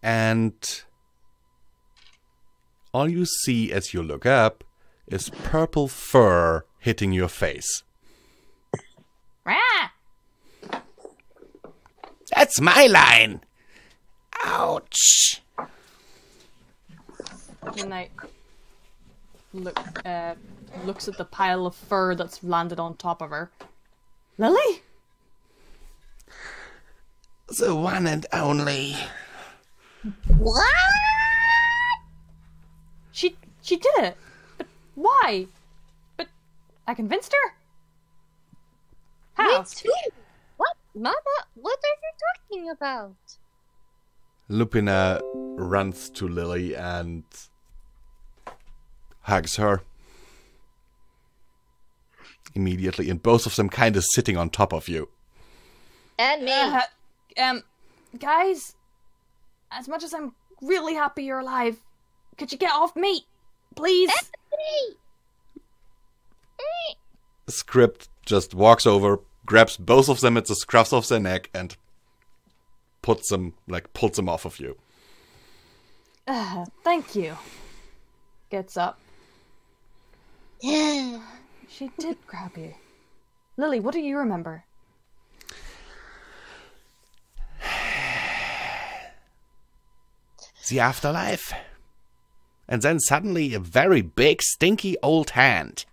And all you see as you look up is purple fur hitting your face. Rah! That's my line! Ouch! Midnight looks at the pile of fur that's landed on top of her. Lily? The one and only. What? She did it. But why? But I convinced her? How? Me too. What? Mama, what are you talking about? Lupina runs to Lily and hugs her immediately, and both of them kind of sitting on top of you. And me. Guys, as much as I'm really happy you're alive, could you get off me? Please? Script just walks over, grabs both of them at the scruffs of their neck, and pulls them off of you. Thank you. Gets up. She did grab you. Lily, what do you remember? The afterlife. And then suddenly a very big, stinky old hand.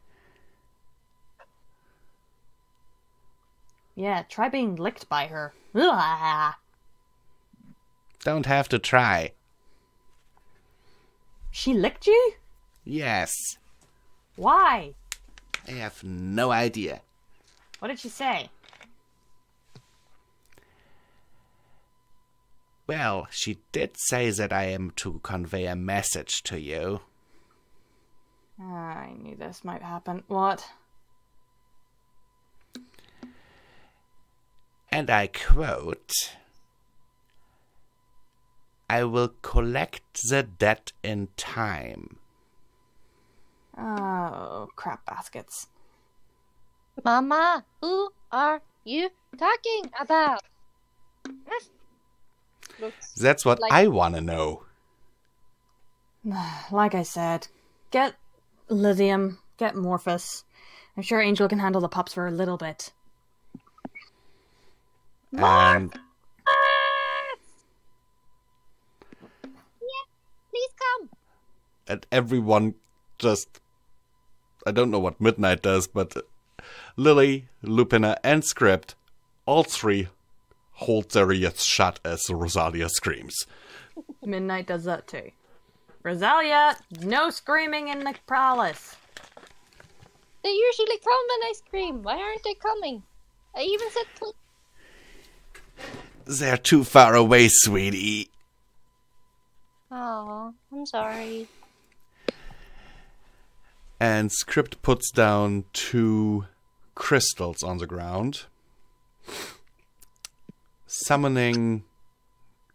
Yeah, try being licked by her. Ugh. Don't have to try. She licked you? Yes. Why? I have no idea. What did she say? Well, she did say that I am to convey a message to you. I knew this might happen. What? And I quote, I will collect the debt in time. Oh, crap baskets. Mama, who are you talking about? Looks That's what like- I want to know. Like I said, get Lithium, get Morphus. I'm sure Angel can handle the pups for a little bit. And Please come. And everyone just... I don't know what Midnight does, but Lily, Lupina, and Script, all three hold their ears shut as Rosalia screams. Midnight does that too. Rosalia, no screaming in the palace. They usually come when I scream. Why aren't they coming? I even said please. they're too far away, sweetie. Oh, I'm sorry. And Script puts down 2 crystals on the ground, summoning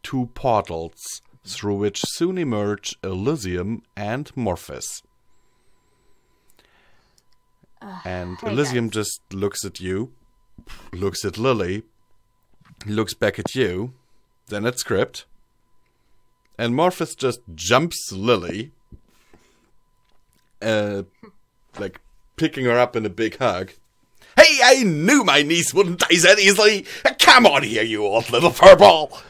2 portals through which soon emerge Elysium and Morphus. And hey Elysium guys. just looks at you, looks at Lily, looks back at you, then at Script, and Morphus just jumps Lily, like picking her up in a big hug. Hey, I knew my niece wouldn't die that easily! Come on here, you old little furball!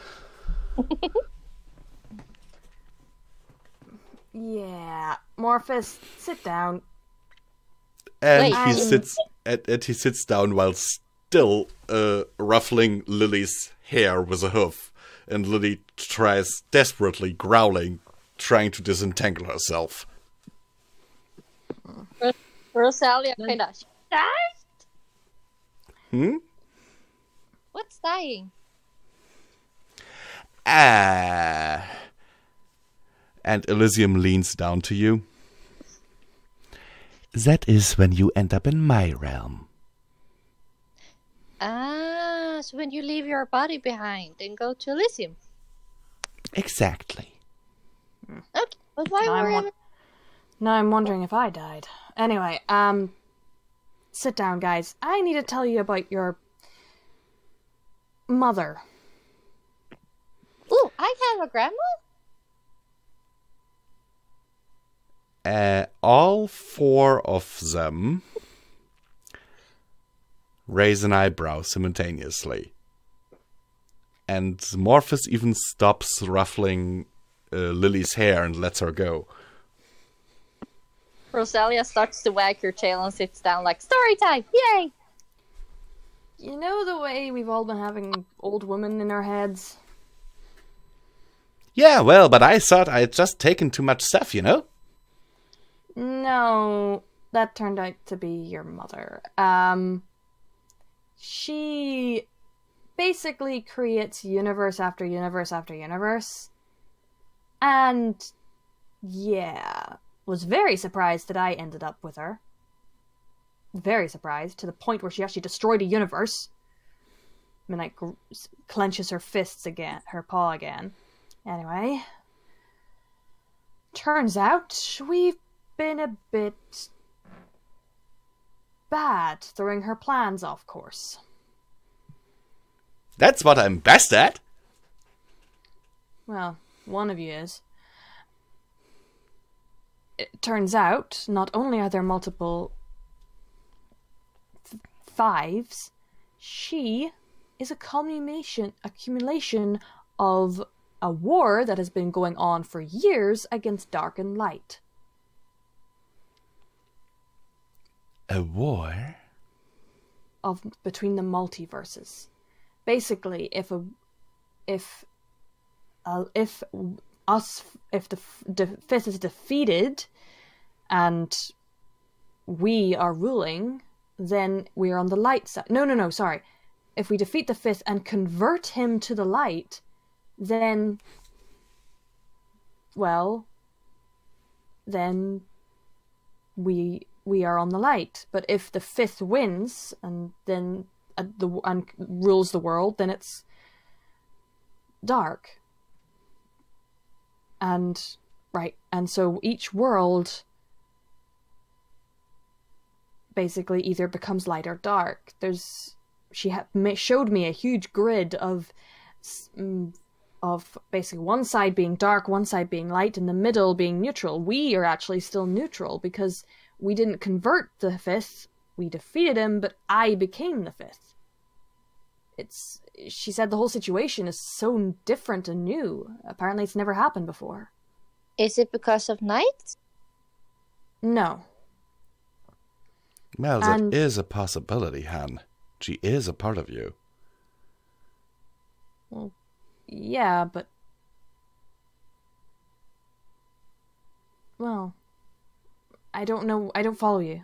Yeah, Morphus, sit down. And Wait, he sits down while still ruffling Lily's hair with a hoof. And Lily tries desperately, growling, trying to disentangle herself. Rosalia kind of Hmm? What's dying? And Elysium leans down to you. That is when you end up in my realm. Ah, so when you leave your body behind and go to Elysium. Exactly. Okay, but why I'm were won- Now I'm wondering if I died. Anyway, sit down, guys. I need to tell you about your mother. Ooh, I have a grandma? All 4 of them raise an eyebrow simultaneously. And Morphus even stops ruffling Lily's hair and lets her go. Rosalia starts to wag her tail and sits down like, story time! Yay! You know the way we've all been having old women in our heads? Yeah, well, but I thought I'd just taken too much stuff, you know? No, that turned out to be your mother. She basically creates universe after universe after universe. And yeah, was very surprised that I ended up with her. Very surprised, to the point where she actually destroyed a universe. Midnight clenches her fists again, her paw again. Anyway, turns out we've been a bit bad throwing her plans off course. That's what I'm best at. Well, one of you is. It turns out, not only are there multiple fives, she is a accumulation of a war that has been going on for years against dark and light. A war? Between the multiverses. Basically, if if the fifth is defeated and we are ruling, then we are on the light side. No, sorry. If we defeat the fifth and convert him to the light, then, well, then we are on the light. But if the fifth wins and then and rules the world, then it's dark. And so each world basically either becomes light or dark. She showed me a huge grid of basically one side being dark, one side being light, and the middle being neutral. We are actually still neutral because we didn't convert the fifth. We defeated him, but I became the fifth. She said the whole situation is so different and new. Apparently it's never happened before. Is it because of night? No. Well, that is a possibility, Han. She is a part of you. Well, yeah, but... Well, I don't know. I don't follow you.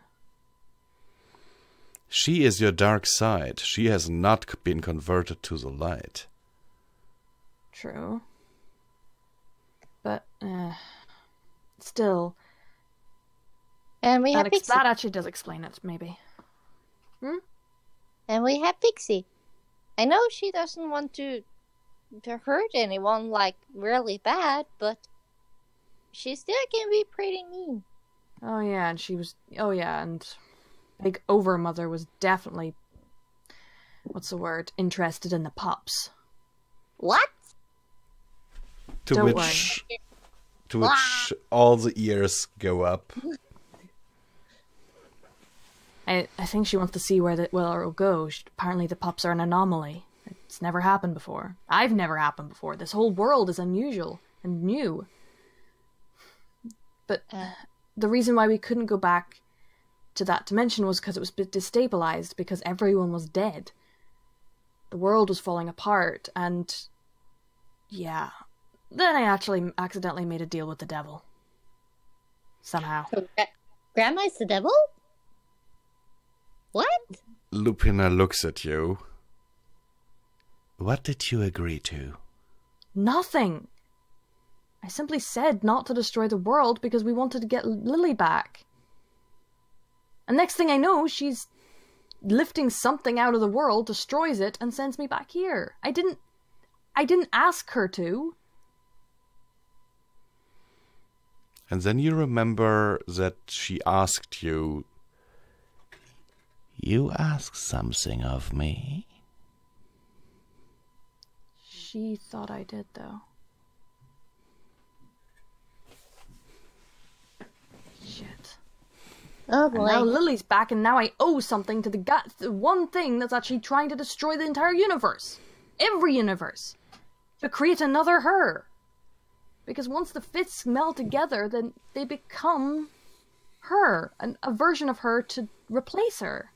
She is your dark side. She has not been converted to the light. True. But, still... And we have Pixie. That actually does explain it, maybe. And we have Pixie. I know she doesn't want to hurt anyone, like, really bad, but she still can be pretty mean. Oh, yeah, and she was... Oh, yeah, and Big Overmother was definitely... What's the word? Interested in the pups. What? To which all the ears go up. I think she wants to see where it'll go. Apparently the pups are an anomaly. It's never happened before. I've never happened before. This whole world is unusual and new. But the reason why we couldn't go back to that dimension was because it was destabilized, because everyone was dead. The world was falling apart, and yeah. Then I actually accidentally made a deal with the devil. Somehow. So, Grandma is the devil? What? Lupina looks at you. What did you agree to? Nothing. I simply said not to destroy the world because we wanted to get Lily back. And next thing I know, she's lifting something out of the world, destroys it, and sends me back here. I didn't ask her to. And then you remember that she asked you... You ask something of me? She thought I did, though. Shit. Oh boy. And now Lily's back, and now I owe something to the one thing that's actually trying to destroy the entire universe. Every universe. To create another her. Because once the fifths meld together, then they become her. A version of her to replace her.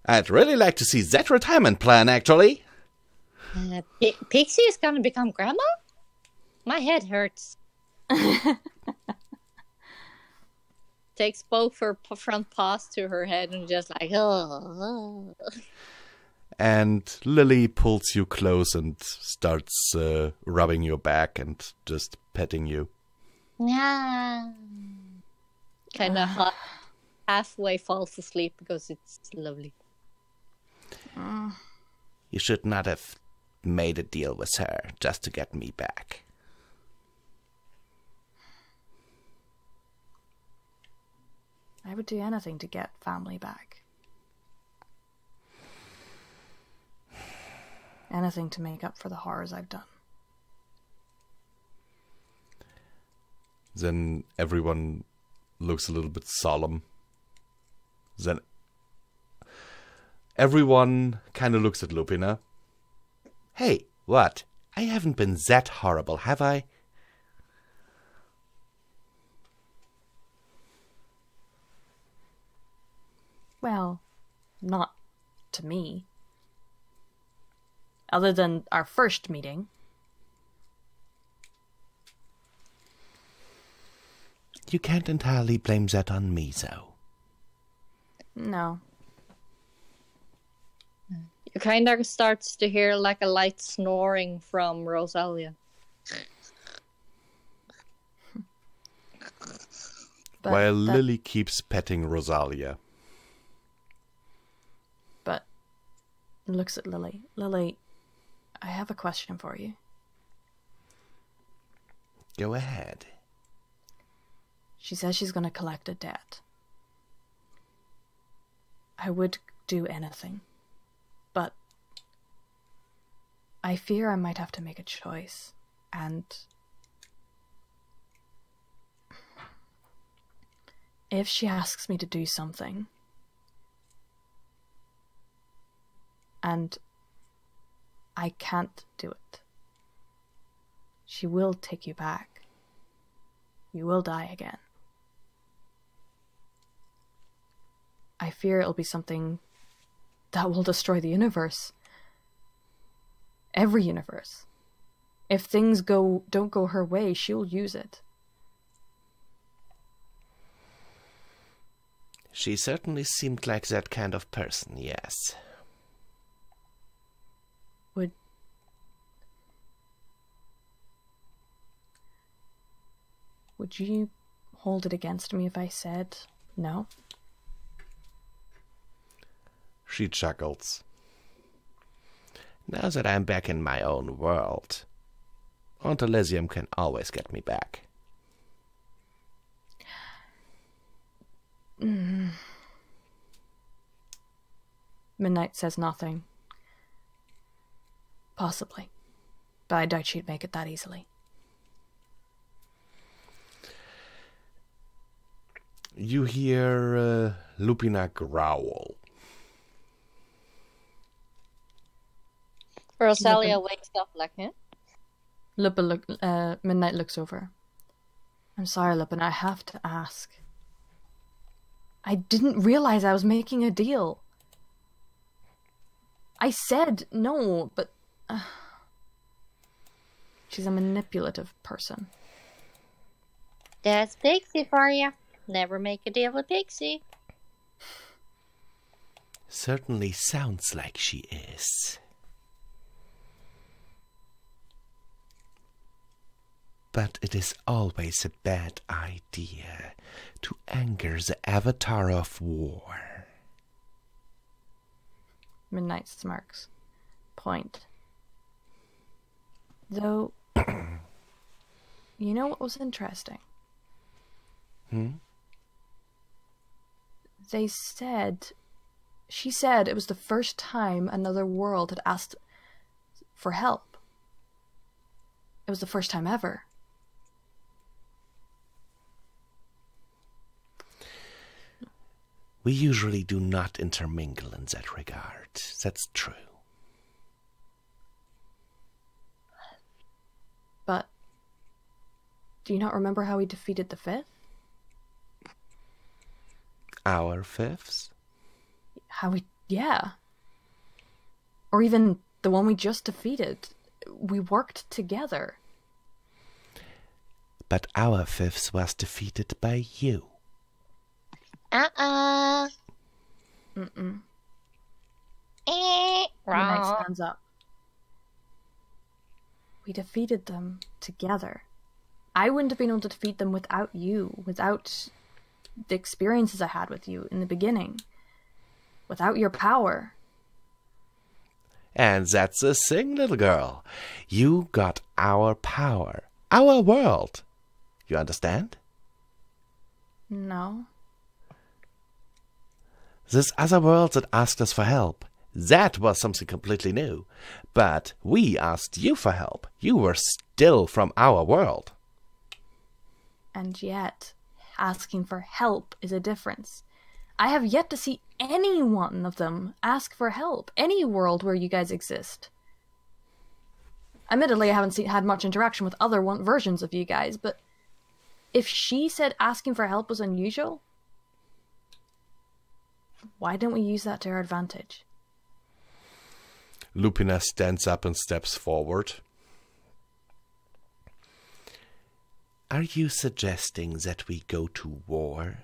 I'd really like to see that retirement plan, actually. Pixie is gonna become grandma? My head hurts. Takes both her front paws to her head and just like, oh. And Lily pulls you close and starts rubbing your back and just petting you. Yeah. Kind of halfway falls asleep because it's lovely. You should not have made a deal with her just to get me back. I would do anything to get family back. Anything to make up for the horrors I've done. Then everyone looks a little bit solemn. Then everyone kind of looks at Lupina. Hey, what? I haven't been that horrible, have I? Well, not to me. other than our first meeting. You can't entirely blame that on me, though. No. You kind of starts to hear like a light snoring from Rosalia. While Lily keeps petting Rosalia. But looks at Lily. Lily, I have a question for you. Go ahead. She says she's going to collect a debt. I would do anything, but I fear I might have to make a choice, and if she asks me to do something, and I can't do it, she will take you back. You will die again. I fear it'll be something that will destroy the universe. Every universe. If things don't go her way, she'll use it. She certainly seemed like that kind of person, yes. Would you hold it against me if I said no? She chuckles. Now that I'm back in my own world, Aunt Elysium can always get me back. Midnight says nothing. Possibly. But I doubt she'd make it that easily. You hear Lupina growl. Rosalia wakes up like, huh? Midnight looks over. I'm sorry, Lupin, I have to ask. I didn't realize I was making a deal. I said no, but... She's a manipulative person. That's Pixie for you. Never make a deal with Pixie. Certainly sounds like she is. But it is always a bad idea to anger the avatar of war. Midnight smirks. Point. Though, you know what was interesting? She said it was the first time another world had asked for help. It was the first time ever. We usually do not intermingle in that regard. That's true. But do you not remember how we defeated the Fifth? Our fifths? Yeah. Or even the one we just defeated. We worked together. But our fifths was defeated by you. Mm-mm. Midnight stands up. We defeated them together. I wouldn't have been able to defeat them without you, without the experiences I had with you in the beginning, without your power. And that's the thing, little girl. You got our power, our world. You understand? No. This other world that asked us for help, that was something completely new. But we asked you for help. You were still from our world. And yet, asking for help is a difference. I have yet to see any one of them ask for help. Any world where you guys exist. Admittedly, I haven't had much interaction with other versions of you guys, but if she said asking for help was unusual, why don't we use that to our advantage? Lupina stands up and steps forward. Are you suggesting that we go to war?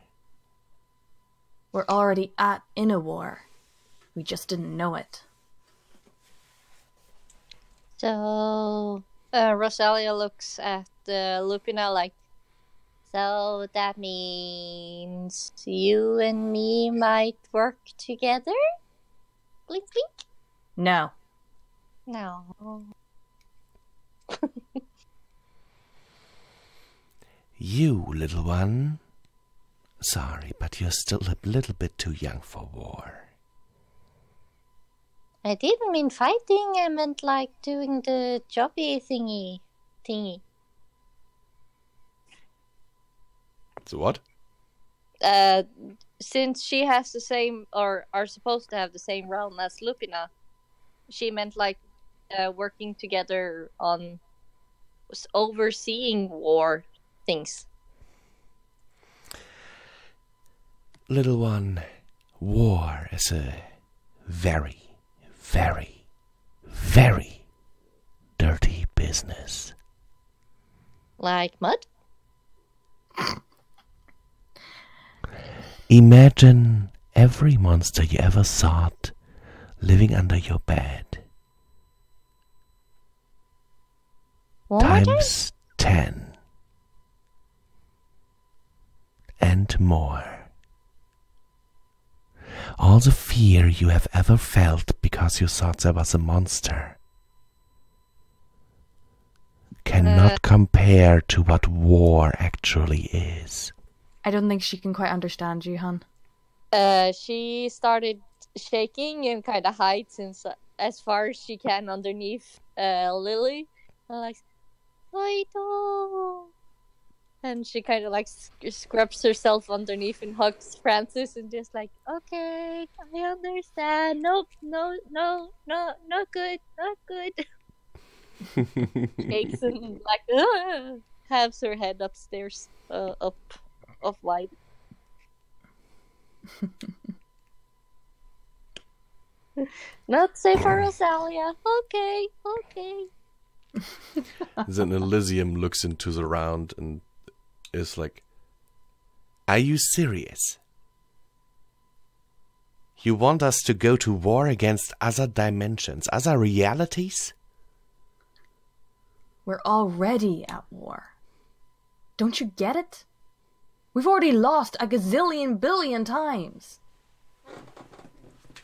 We're already in a war. We just didn't know it. So, Rosalia looks at Lupina like, so that means you and me might work together? Blink, blink? No. No. You, little one. Sorry, but you're still a little bit too young for war. I didn't mean fighting, I meant like doing the jobby thingy. So what? Since she has the same, or are supposed to have the same realm as Lupina, she meant like working together on overseeing war things. Little one, war is a very, very, very dirty business. Like mud? Imagine every monster you ever sought living under your bed. Times 10. And more. All the fear you have ever felt because you thought there was a monster cannot compare to what war actually is. I don't think she can quite understand you, hun. She started shaking and kind of hides as far as she can underneath Lily. Like, I don't. And she kind of like scrubs herself underneath and hugs Francis and just like, okay, I understand. Nope, no, good, not good. Shakes and like has her head upstairs, up wide. Not safe for Rosalia. Okay. Then Elysium looks into the round and is like, are you serious? You want us to go to war against other dimensions, other realities? We're already at war. Don't you get it? We've already lost a gazillion billion times.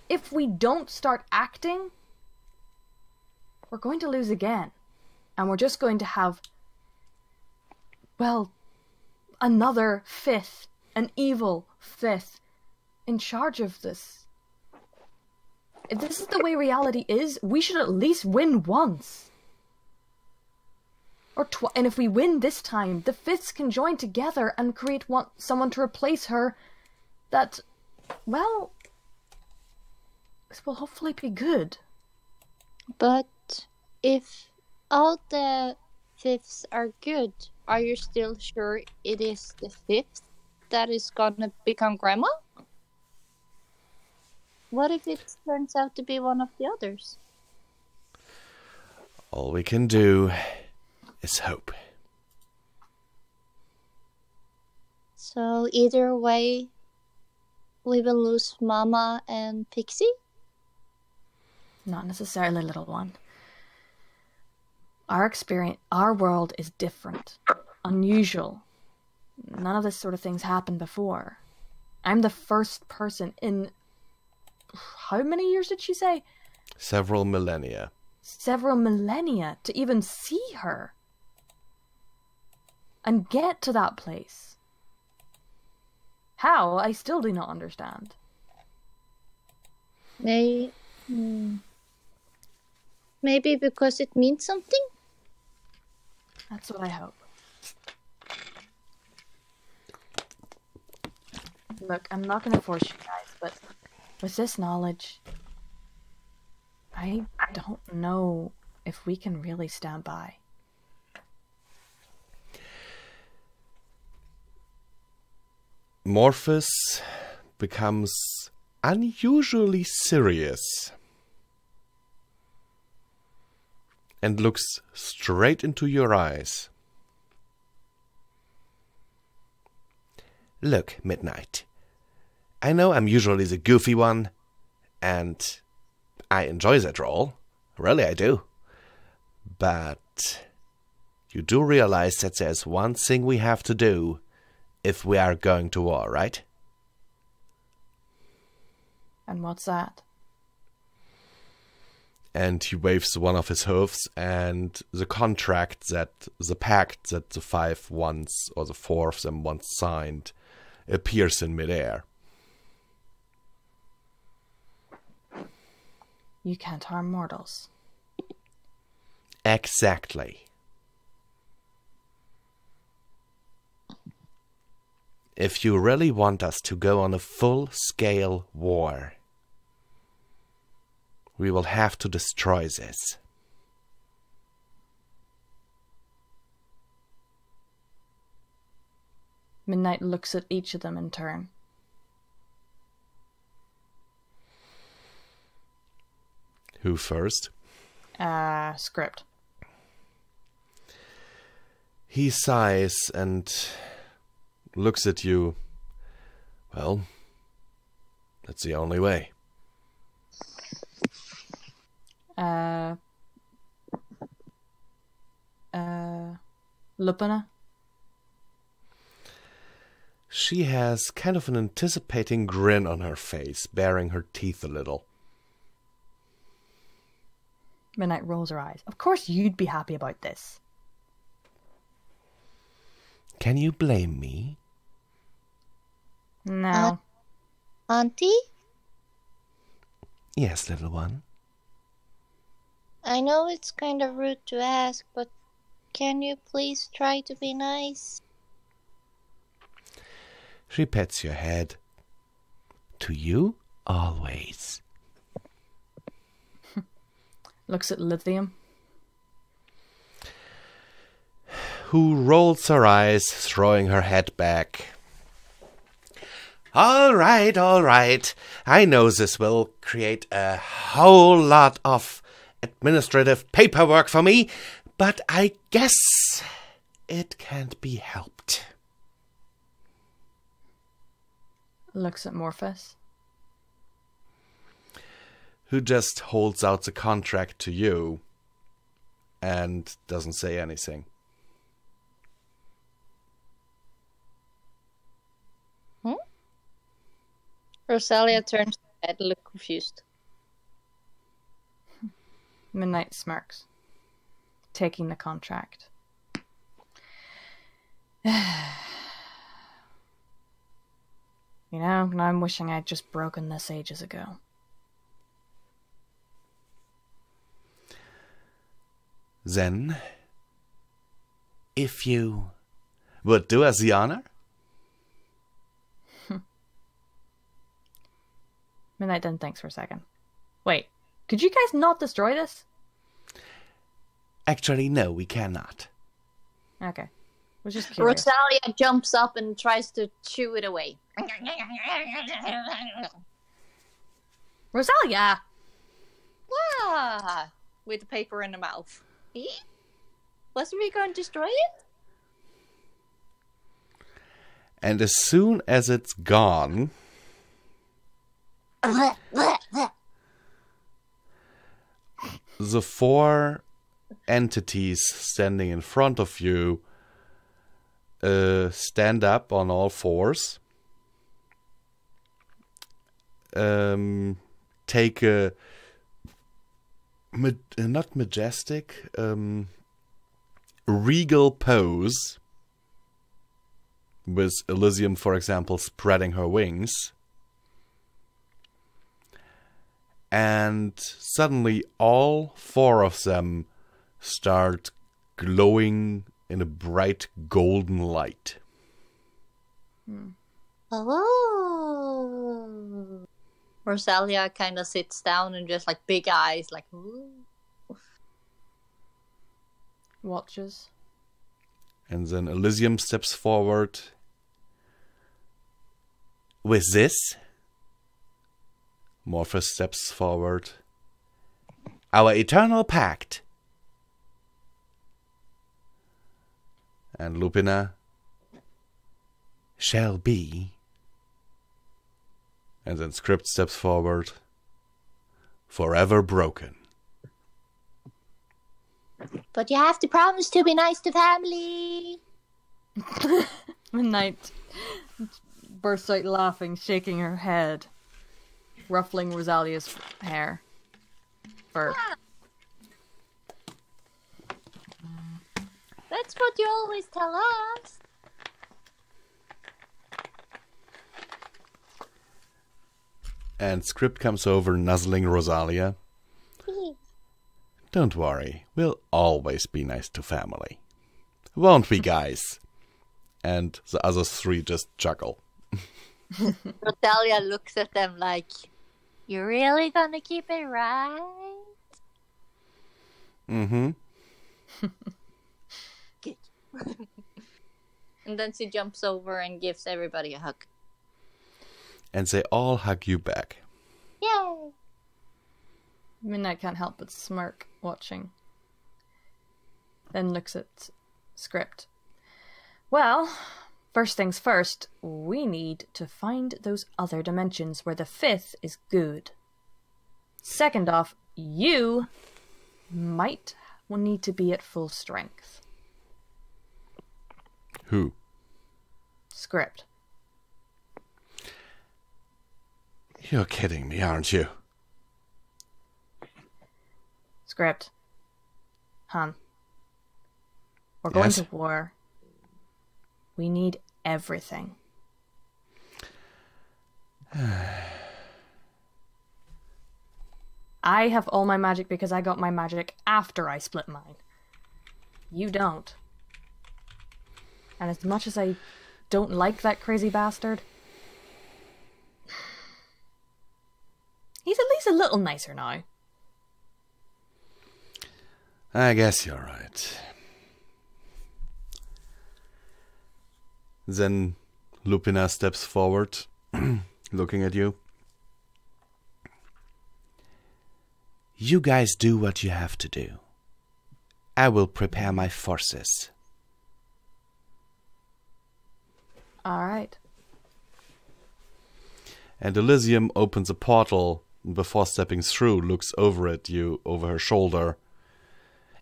If we don't start acting, we're going to lose again. And we're just going to have, well, another fifth, an evil fifth, in charge of this. If this is the way reality is, we should at least win once. And if we win this time, the fifths can join together and create someone to replace her that, well, this will hopefully be good. But if all the fifths are good, are you still sure it is the fifth that is gonna become grandma? What if it turns out to be one of the others? all we can do is hope. So either way, we will lose Mama and Pixie? Not necessarily, little one. Our experience, our world is different, unusual. None of this sort of things happened before. I'm the first person in... How many years did she say? Several millennia. Several millennia to even see her. And get to that place. How? I still do not understand. Maybe because it means something? That's what I hope. Look, I'm not going to force you guys, but with this knowledge, I don't know if we can really stand by. Morphus becomes unusually serious. and looks straight into your eyes. Look, Midnight. I know I'm usually the goofy one, and I enjoy that role. Really, I do. But you do realize that there's one thing we have to do if we are going to war, right? And what's that? And he waves one of his hooves, and the pact that the 5 once, or the 4 of them once signed, appears in midair. You can't harm mortals. Exactly. If you really want us to go on a full-scale war, we will have to destroy this. Midnight looks at each of them in turn. Who first? Script. He sighs and looks at you. Well, that's the only way. Lupina? She has kind of an anticipating grin on her face, baring her teeth a little. Midnight rolls her eyes. Of course you'd be happy about this. Can you blame me? No. Auntie? Yes, little one. I know it's kind of rude to ask, but can you please try to be nice? She pets your head. To you, always. Looks at Lithium. Who rolls her eyes, throwing her head back. All right. I know this will create a whole lot of administrative paperwork for me, but I guess it can't be helped. Looks at Morphus. Who just holds out the contract to you and doesn't say anything. Rosalia turns her head, look confused. Midnight smirks, taking the contract. You know, now I'm wishing I'd just broken this ages ago. Then, if you would do us the honor? Midnight then thinks for a second. Wait, could you guys not destroy this? Actually, no, we cannot. Okay. Was just curious. Rosalia jumps up and tries to chew it away. Rosalia! Ah, with the paper in the mouth. Wasn't we going to destroy it? And as soon as it's gone, the 4 entities standing in front of you stand up on all fours, take a not majestic, regal pose, with Elysium, for example, spreading her wings. And suddenly all 4 of them start glowing in a bright golden light. Oh. Rosalia kind of sits down and just like big eyes, like, ooh. Watches. And then Elysium steps forward. With this, Morphus steps forward. our eternal pact And Lupina, shall be. And then Script steps forward. Forever broken. But you have to promise to be nice to family. Midnight bursts out laughing, shaking her head, ruffling Rosalia's hair. Fur. That's what you always tell us. And Script comes over, nuzzling Rosalia. Don't worry, we'll always be nice to family. Won't we, guys? And the other three just chuckle. Rosalia looks at them like, you really gonna keep it right? Mm-hmm. Good. And then she jumps over and gives everybody a hug. And they all hug you back. Yay! Midnight can't help but smirk, watching. Then looks at Script. Well, first things first, we need to find those other dimensions where the fifth is good. Second off, you might need to be at full strength. Who? Script. You're kidding me, aren't you? Script. Han. We're going Yes? to war. We need everything. I have all my magic because I got my magic after I split mine. You don't. And as much as I don't like that crazy bastard, he's at least a little nicer now. I guess you're right. Then Lupina steps forward, looking at you. You guys do what you have to do. I will prepare my forces. Alright. And Elysium opens a portal, and before stepping through, looks over at you, over her shoulder.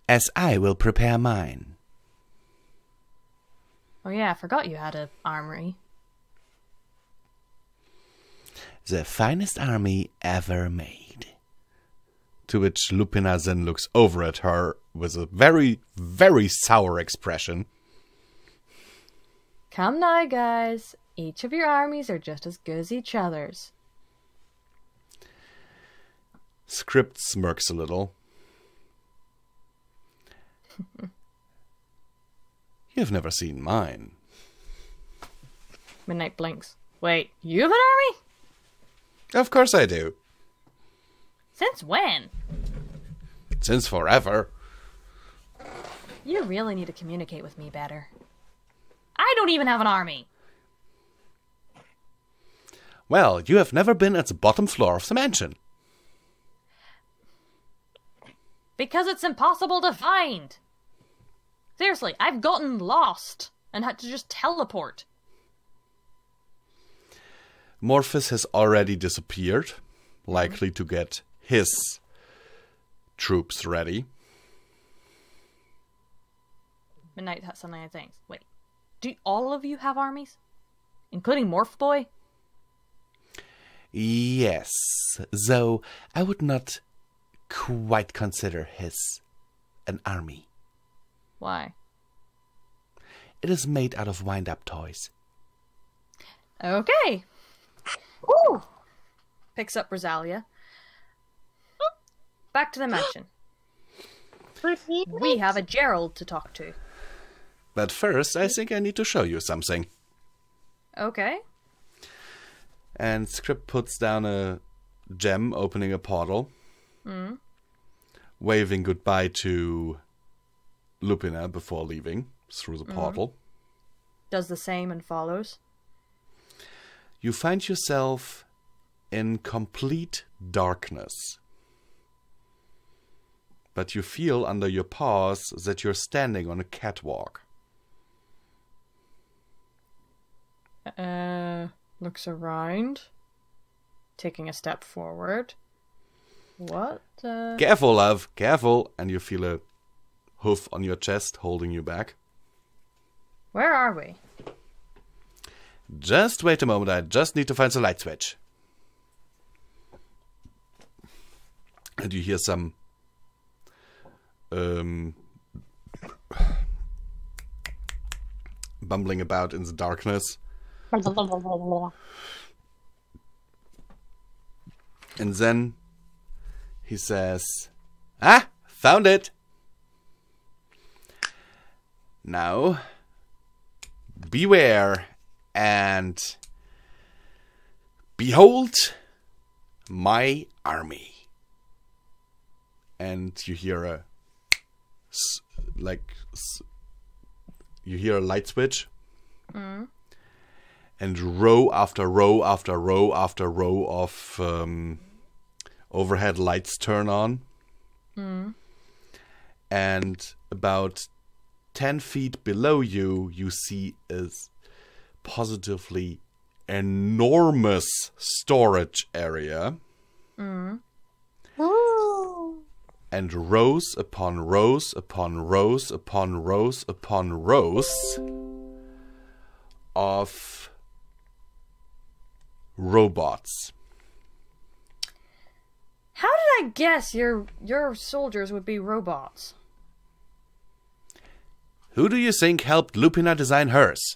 As I will prepare mine. Oh yeah, I forgot you had an armory. The finest army ever made. To which Lupina then looks over at her with a very, very sour expression. Come now, guys. Each of your armies are just as good as each other's. Script smirks a little. You've never seen mine. Midnight blinks. Wait, you have an army? Of course I do. Since when? Since forever. You really need to communicate with me better. I don't even have an army. Well, you have never been at the bottom floor of the mansion. Because it's impossible to find. Seriously, I've gotten lost and had to just teleport. Morphus has already disappeared, likely to get his troops ready. Midnight has some nice things. Wait, do all of you have armies? Including Morph Boy? Yes, though I would not quite consider his an army. Why? It is made out of wind-up toys. Okay. Ooh. Picks up Rosalia. Back to the mansion. We have a Gerald to talk to. But first, I think I need to show you something. Okay. And Script puts down a gem, opening a portal. Waving goodbye to Lupina before leaving through the portal. Does the same and follows. You find yourself in complete darkness. But you feel under your paws that you're standing on a catwalk. Looks around. Taking a step forward. What? Careful, love. Careful. And you feel a hoof on your chest holding you back. Where are we? Just wait a moment. I just need to find the light switch. And you hear some bumbling about in the darkness. And then he says, "Ah, found it. Now, beware and behold my army." And you hear you hear a light switch. And row after row after row after row of overhead lights turn on. And about 10 feet below you, you see a positively enormous storage area. And rows upon rows upon rows upon rows upon rows of robots. How did I guess your soldiers would be robots? Who do you think helped Lupina design hers?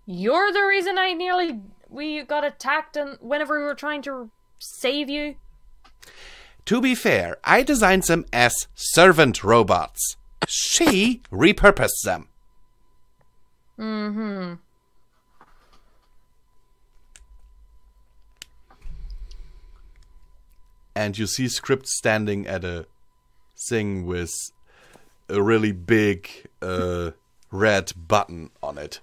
You're the reason we got attacked and whenever we were trying to save you? To be fair, I designed them as servant robots. She repurposed them. And you see Script standing at a thing with a really big red button on it.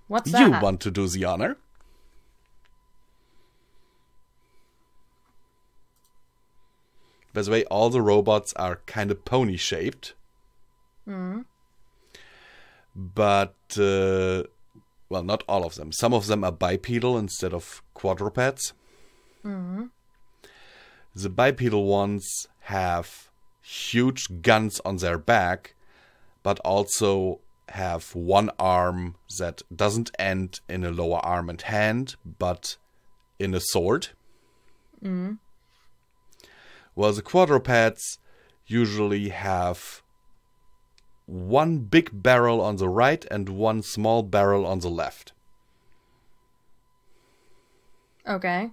What's that? You want to do the honor? By the way, all the robots are kind of pony-shaped. But, well, not all of them. Some of them are bipedal instead of quadrupeds. The bipedal ones have huge guns on their back, but also have one arm that doesn't end in a lower arm and hand, but in a sword. Well, the quadrupeds usually have one big barrel on the right and one small barrel on the left. Okay.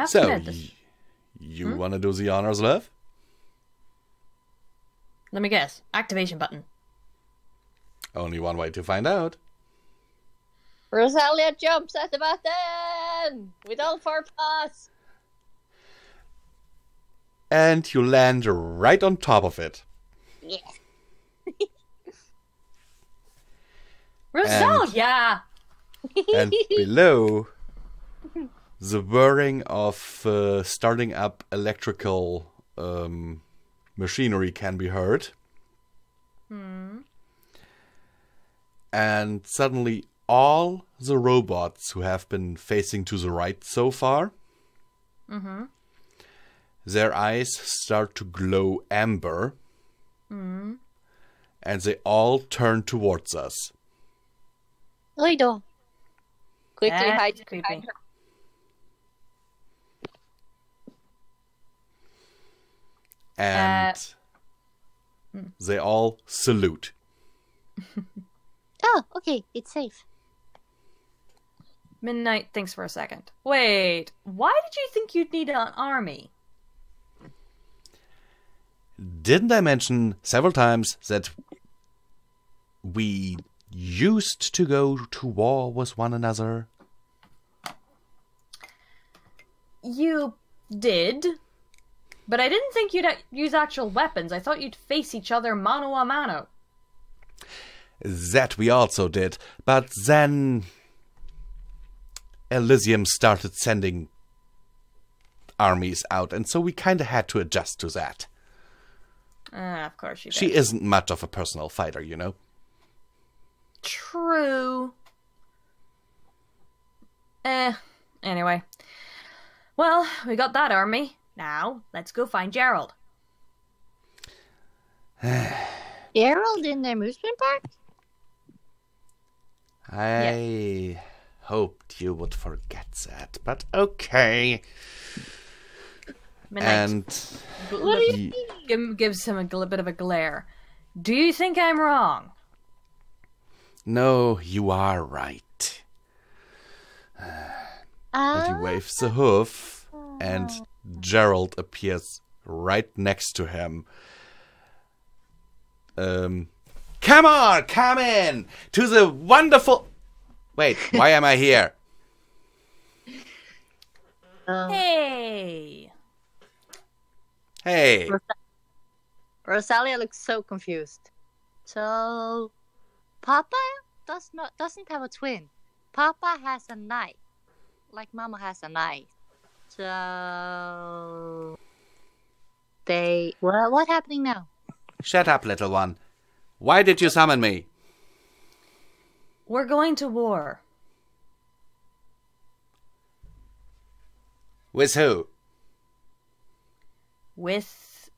So, you want to do the honors, love? Let me guess. Activation button. Only one way to find out. Rosalia jumps at the button with all 4 paws. And you land right on top of it. Yeah. Rosalia! And below, the whirring of starting up electrical machinery can be heard. And suddenly all the robots who have been facing to the right so far, their eyes start to glow amber. And they all turn towards us. Guido. Quickly That's hide creepy. behind her. And they all salute. Oh, okay. It's safe. Midnight thinks for a second. Wait, why did you think you'd need an army? Didn't I mention several times that we used to go to war with one another? You did, but I didn't think you'd use actual weapons. I thought you'd face each other mano a mano. That we also did, but then Elysium started sending armies out, and so we kind of had to adjust to that. Of course she does. She isn't much of a personal fighter, you know. True. Anyway. Well, we got that army. Now, let's go find Gerald. Gerald in the amusement park? I hoped you would forget that, but okay. Midnight And gives him a bit of a glare. Do you think I'm wrong? no, you are right. And he waves a hoof, and Gerald appears right next to him. Come on, come in to the wonderful... Wait, why am I here? Hey! Hey, Rosalia looks so confused. So, Papa doesn't have a twin. Papa has a knife, like Mama has a knife. So, what's happening now? shut up, little one. Why did you summon me? We're going to war. With who? With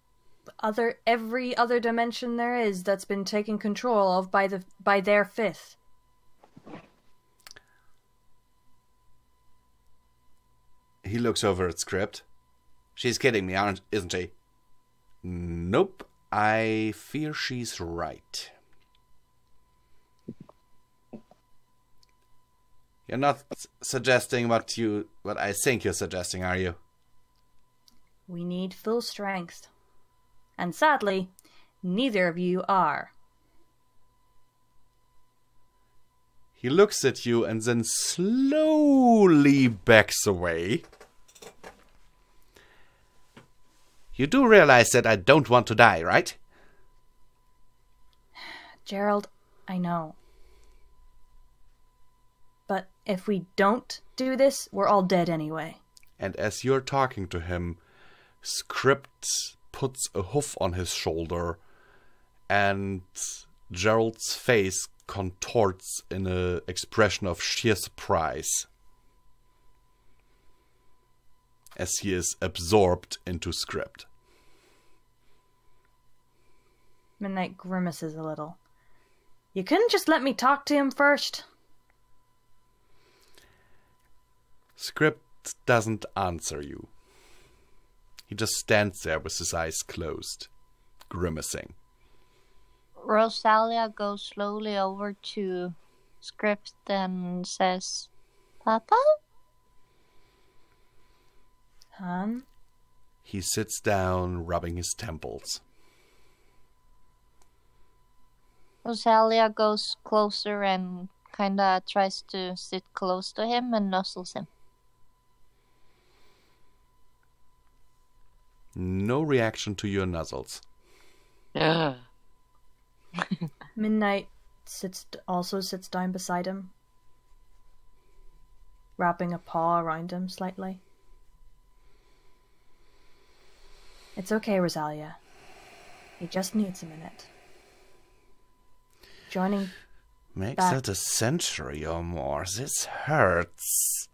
every other dimension there is that's been taken control of by their fifth. He looks over at script. She's kidding me, isn't she? Nope. I fear she's right. You're not suggesting what I think you're suggesting, are you? We need full strength. And sadly, neither of you are. He looks at you and then slowly backs away. You do realize that I don't want to die, right? Gerald, I know. But if we don't do this, we're all dead anyway. And as you're talking to him, Script puts a hoof on his shoulder, and Gerald's face contorts in an expression of sheer surprise as he is absorbed into Script. Midnight grimaces a little. You couldn't just let me talk to him first? Script doesn't answer you. He just stands there with his eyes closed, grimacing. Rosalia goes slowly over to Script and says, Papa? Hon? He sits down, rubbing his temples. Rosalia goes closer and kinda tries to sit close to him and nuzzles him. No reaction to your nuzzles. Midnight also sits down beside him, wrapping a paw around him slightly. It's okay, Rosalia. He just needs a minute. Joining Makes back. it a century or more. This hurts.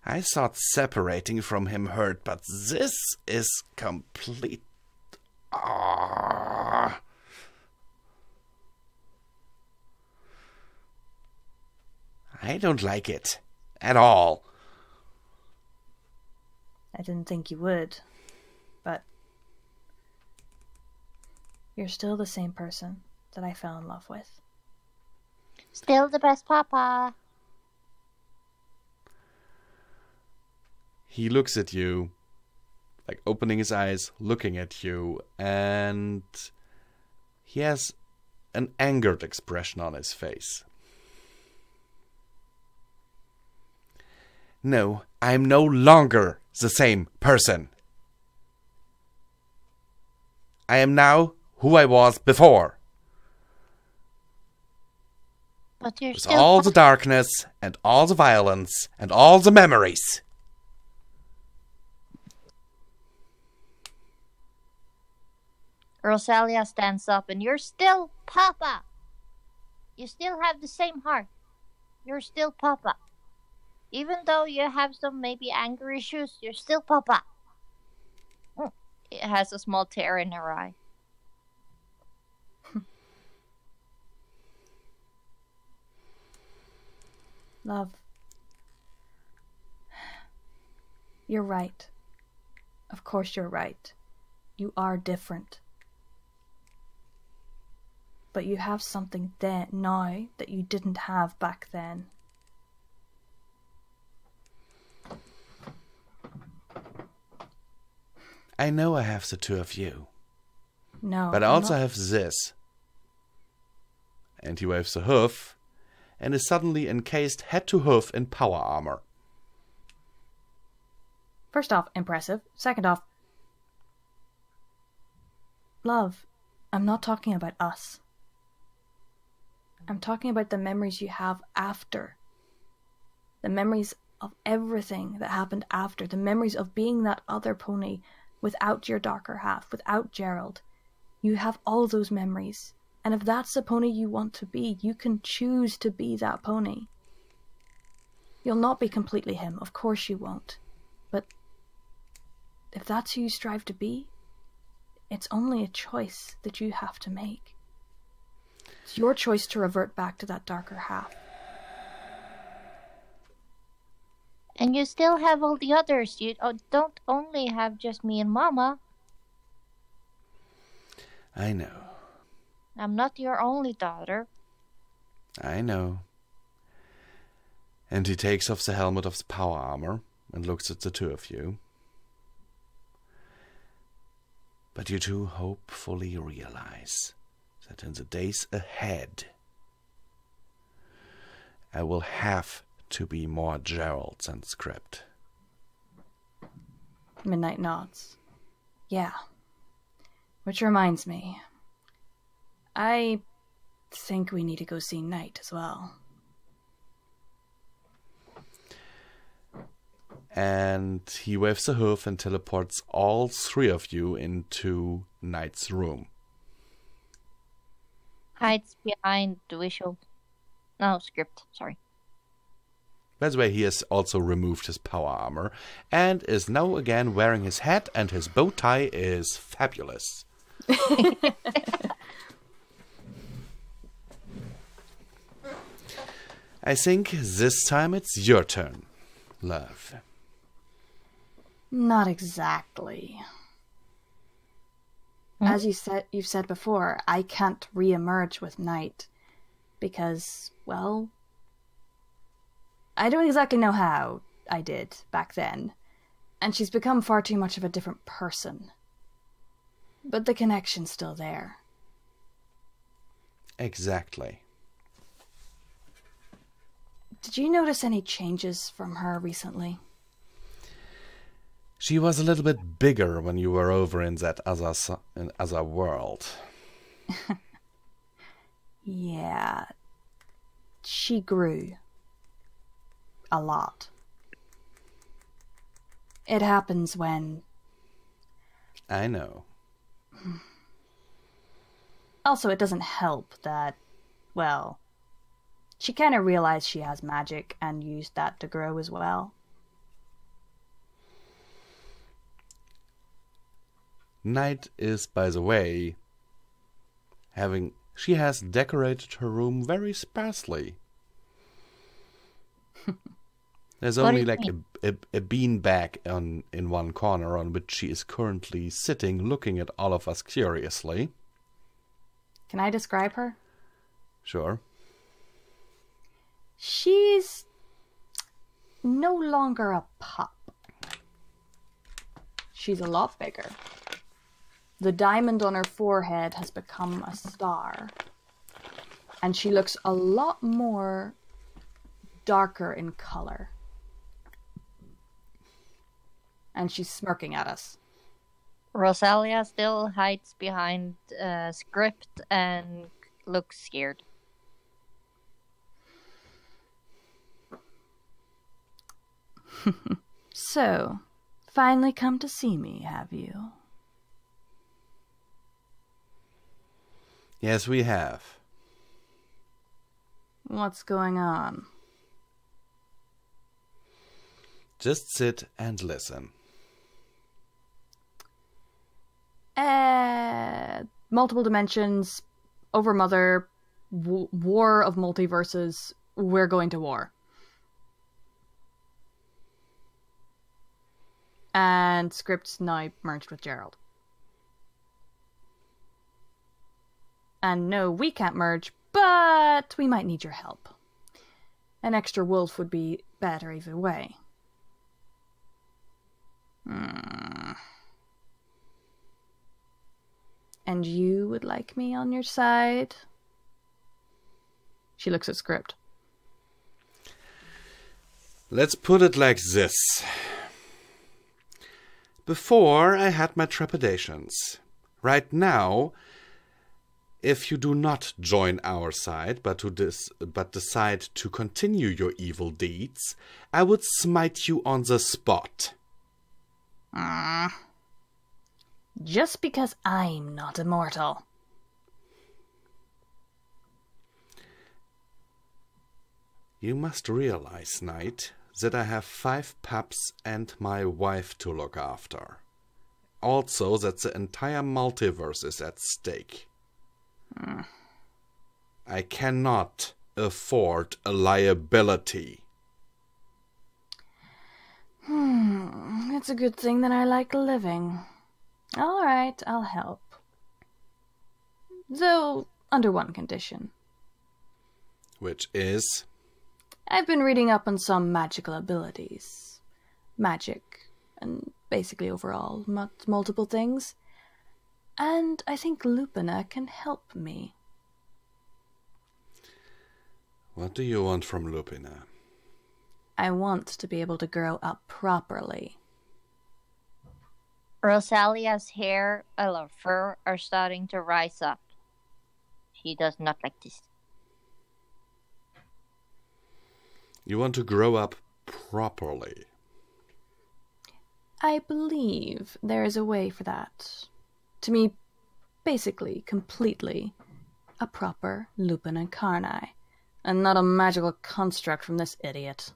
I thought separating from him hurt, but this is complete. Ah. I don't like it at all. I didn't think you would, but you're still the same person that I fell in love with. Still the best Papa. He looks at you, like opening his eyes, looking at you, and he has an angered expression on his face. No, I'm no longer the same person. I am now who I was before. But you're With still all the darkness, and all the violence, and all the memories. Rosalia stands up, and you're still Papa. You still have the same heart. You're still Papa. Even though you have some maybe anger issues, you're still Papa. It has a small tear in her eye. Love. You're right. Of course you're right. You are different. But you have something there now that you didn't have back then. I know I have the two of you. No. But I also have this. And he waves a hoof, and is suddenly encased head to hoof in power armor. First off, impressive. Second off, love, I'm not talking about us. I'm talking about the memories you have after. The memories of everything that happened after. The memories of being that other pony without your darker half, without Gerald. You have all those memories. And if that's the pony you want to be, you can choose to be that pony. You'll not be completely him, of course you won't. But if that's who you strive to be, it's only a choice that you have to make. It's your choice to revert back to that darker half. And you still have all the others. You don't only have just me and Mama. I know. I'm not your only daughter. I know. And he takes off the helmet of the power armor and looks at the two of you. But you two hopefully realize that in the days ahead, I will have to be more Gerald than script. Midnight nods. Yeah. Which reminds me, I think we need to go see Night as well. And he waves a hoof and teleports all three of you into Night's room. Hides behind the script, sorry. By the way, he has also removed his power armor and is now again wearing his hat, and his bow tie is fabulous. I think this time it's your turn, love. Not exactly. As you've said before, I can't re-emerge with Night because, well, I don't exactly know how I did back then, and she's become far too much of a different person. But the connection's still there. Exactly. Did you notice any changes from her recently? She was a little bit bigger when you were over in that other world. Yeah. She grew. A lot. It happens when... I know. Also, it doesn't help that, well, she kind of realized she has magic and used that to grow as well. Night is, by the way, she has decorated her room very sparsely. There's only like a bean bag in one corner on which she is currently sitting, looking at all of us curiously. Can I describe her? Sure. She's no longer a pup. She's a lot bigger. The diamond on her forehead has become a star. And she looks a lot more darker in color. And she's smirking at us. Rosalia still hides behind script and looks scared. So, finally come to see me, have you? Yes, we have. What's going on? Just sit and listen. Multiple dimensions, overmother, war of multiverses, we're going to war. And Script's now merged with Gerald. And no, we can't merge, but we might need your help. An extra wolf would be better either way. And you would like me on your side? She looks at Script. Let's put it like this. Before, I had my trepidations. Right now, if you do not join our side, but decide to continue your evil deeds, I would smite you on the spot. Just because I'm not immortal. You must realize, Knight, that I have 5 pups and my wife to look after. Also, that the entire multiverse is at stake. I cannot afford a liability. It's a good thing that I like living. All right, I'll help. Though, under one condition. Which is? I've been reading up on some magical abilities. Magic, and basically overall, multiple things. And I think Lupina can help me. What do you want from Lupina? I want to be able to grow up properly. Rosalia's hair and her fur are starting to rise up. She does not like this. You want to grow up properly? I believe there is a way for that. To me, basically, completely, a proper Lupin incarni, and not a magical construct from this idiot.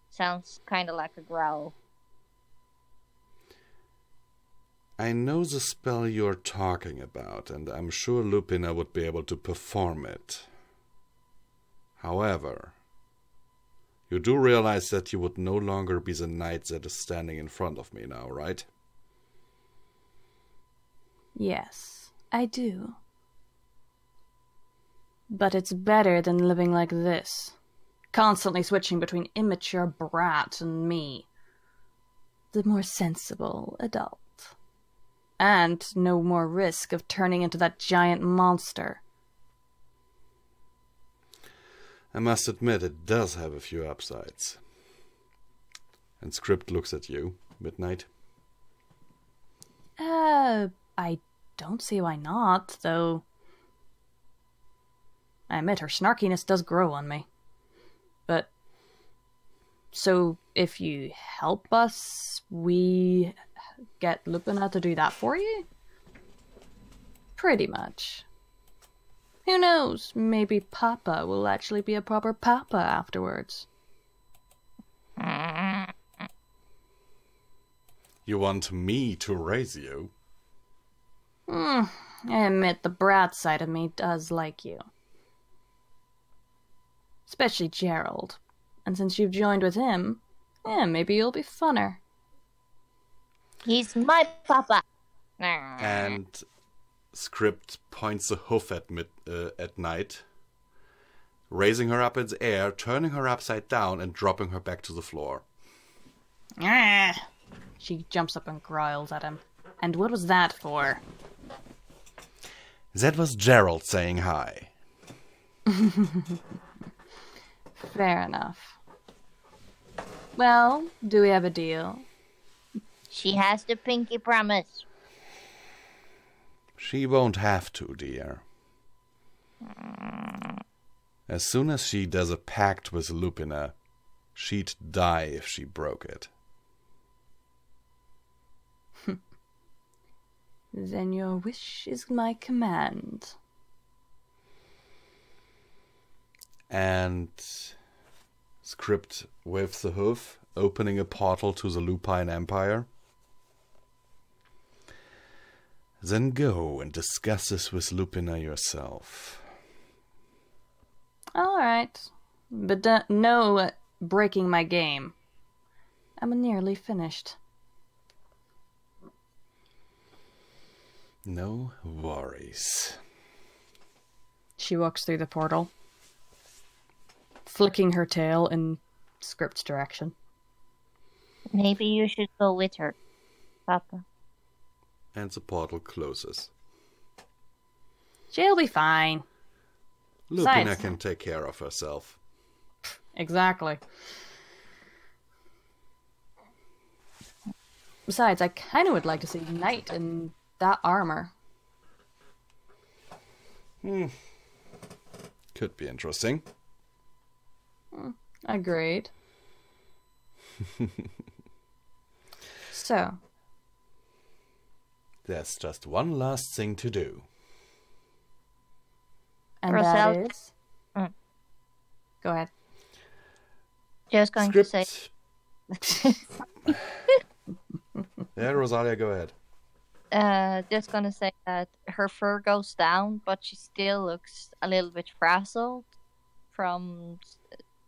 Sounds kind of like a growl. I know the spell you're talking about, and I'm sure Lupina would be able to perform it. However, you do realize that you would no longer be the knight that is standing in front of me now, right? Yes, I do. But it's better than living like this. Constantly switching between immature brat and me. The more sensible adult. And no more risk of turning into that giant monster. I must admit, it does have a few upsides. And Script looks at you, Midnight. I don't see why not, though. I admit her snarkiness does grow on me. But, so if you help us, we get Lupina to do that for you? Pretty much. Who knows, maybe Papa will actually be a proper Papa afterwards. You want me to raise you? I admit the brat side of me does like you. Especially Gerald. And since you've joined with him, maybe you'll be funner. He's my papa. And Script points a hoof at Night, raising her up in the air, turning her upside down, and dropping her back to the floor. She jumps up and growls at him. And what was that for? That was Gerald saying hi. Fair enough. Well, do we have a deal? She has the pinky promise. She won't have to, dear. As soon as she does a pact with Lupina, she'd die if she broke it. Then your wish is my command. And Script waves the hoof, opening a portal to the Lupine Empire. Then go and discuss this with Lupina yourself. Alright. But no breaking my game. I'm nearly finished. No worries. She walks through the portal, flicking her tail in Script's direction. Maybe you should go with her, Papa. And the portal closes. She'll be fine. Lupina Besides- can take care of herself. Exactly. Besides, I kind of would like to see Knight in that armor. Could be interesting. Agreed. So, There's just one last thing to do. and Rosalia- that is... Go ahead. Just going to say, Yeah, Rosalia, go ahead. just gonna say that her fur goes down, but she still looks a little bit frazzled from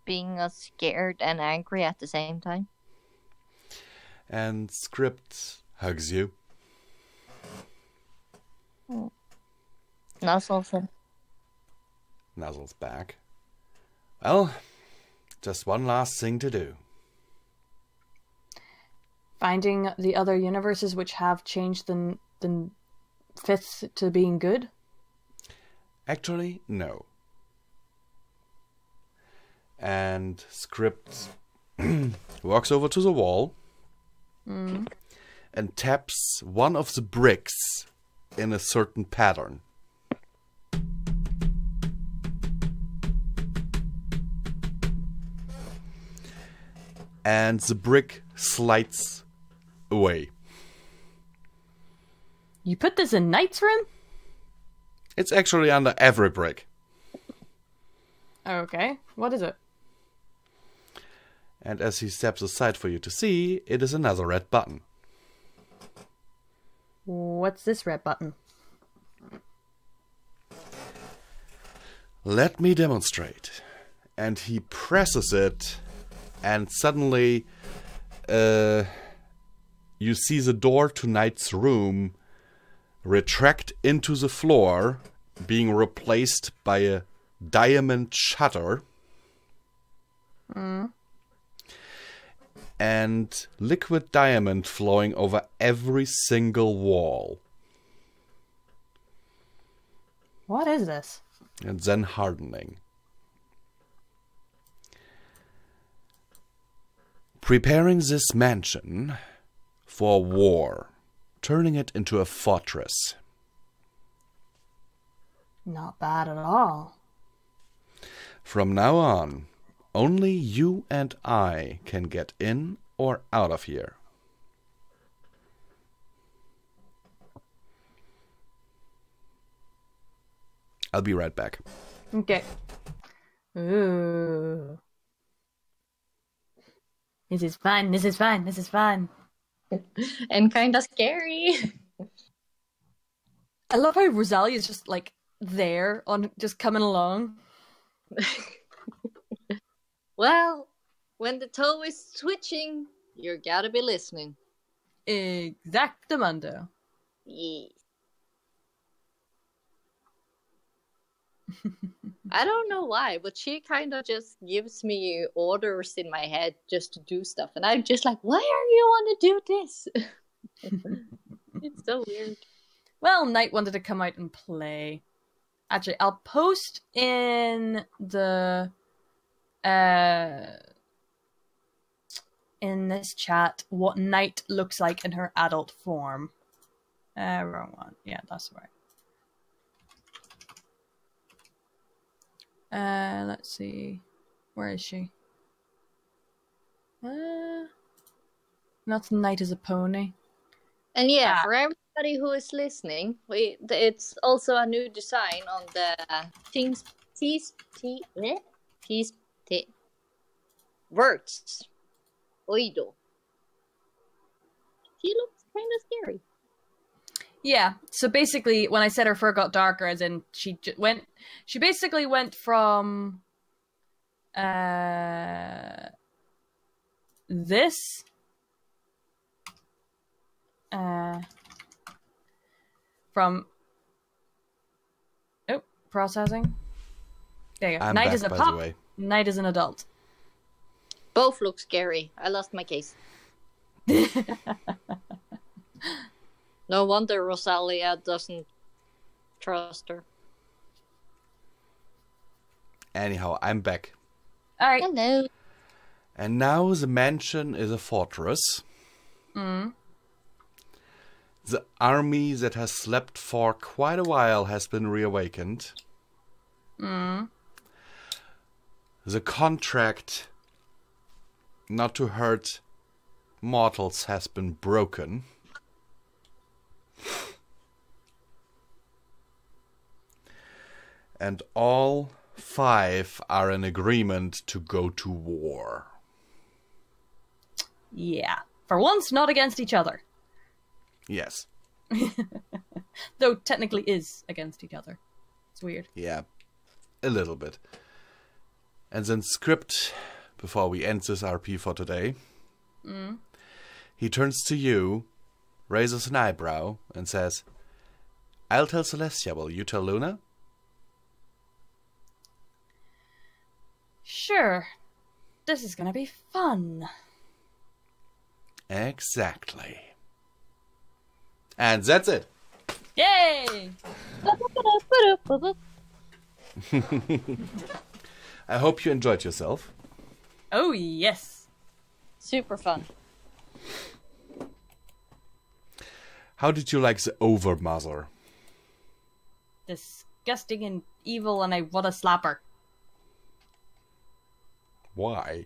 being scared and angry at the same time. And Script hugs you. Nuzzles him. Nuzzles back. Well, just one last thing to do. Finding the other universes which have changed the fifth to being good? Actually, no. And Script walks over to the wall and taps one of the bricks in a certain pattern. And the brick slides away. You put this in Knight's room? It's actually under every brick. Okay. What is it? And as he steps aside for you to see, it is another red button. What's this red button? Let me demonstrate. And he presses it, and suddenly you see the door to Knight's room retract into the floor, being replaced by a diamond shutter. And liquid diamond flowing over every single wall. What is this? And then hardening. Preparing this mansion for war, turning it into a fortress. Not bad at all. From now on, only you and I can get in or out of here. I'll be right back. Okay. Ooh. This is fun, this is fun, this is fun. And kind of scary. I love how Rosalia is just like there, on just coming along. Well, when the toe is switching, you gotta be listening. Exactamundo. Yes. I don't know why, but she kind of just gives me orders in my head just to do stuff. And I'm just like, why are you want to do this? It's so weird. Well, Knight wanted to come out and play. Actually, I'll post in the in this chat what Knight looks like in her adult form. Wrong one. Yeah, that's right. Let's see. Where is she? Not Knight as a pony. And yeah, for everyone everybody who is listening, it's also a new design on the words. Oido. She looks kind of scary. Yeah, so basically, when I said her fur got darker, as in she basically went from this from processing. There you go. I'm Night back, is a by pup. the way. Night is an adult. Both look scary. I lost my case. No wonder Rosalia doesn't trust her. Anyhow, I'm back. All right. Hello. And now the mansion is a fortress. Mm. The army that has slept for quite a while has been reawakened. Mm. The contract not to hurt mortals has been broken. And all 5 are in agreement to go to war. Yeah. For once, not against each other. Yes. Though technically is against each other. It's weird. Yeah. A little bit. And then Script, before we end this RP for today, he turns to you, raises an eyebrow, and says, I'll tell Celestia, will you tell Luna? Sure. This is gonna be fun. Exactly. And that's it. Yay! I hope you enjoyed yourself. Oh, yes. Super fun. How did you like the overmother? Disgusting and evil, and I want to slap her. Why?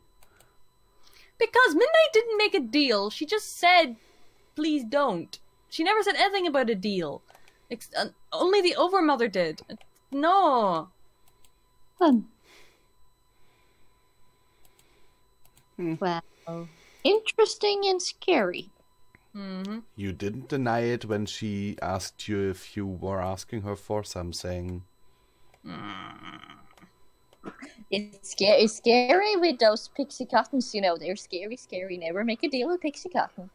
Because Midnight didn't make a deal. She just said, please don't. She never said anything about a deal. Only the overmother did. No. Fun. Well, interesting and scary. Mm-hmm. You didn't deny it when she asked you if you were asking her for something. It's scary with those pixie cottons, you know. They're scary, scary. Never make a deal with pixie cotton.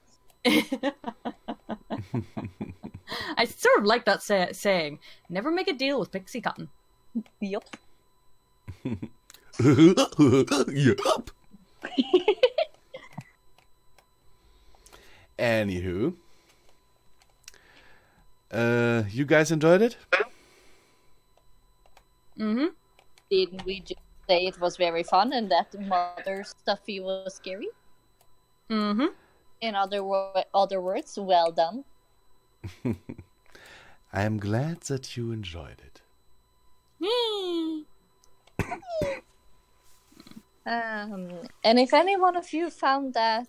I sort of like that saying. Never make a deal with pixie cotton. Yup. Yup. Anywho. You guys enjoyed it? Mm-hmm. Didn't we just say it was very fun and that the mother stuffy was scary? Mm-hmm. In other words, well done. I am glad that you enjoyed it. And if any one of you found that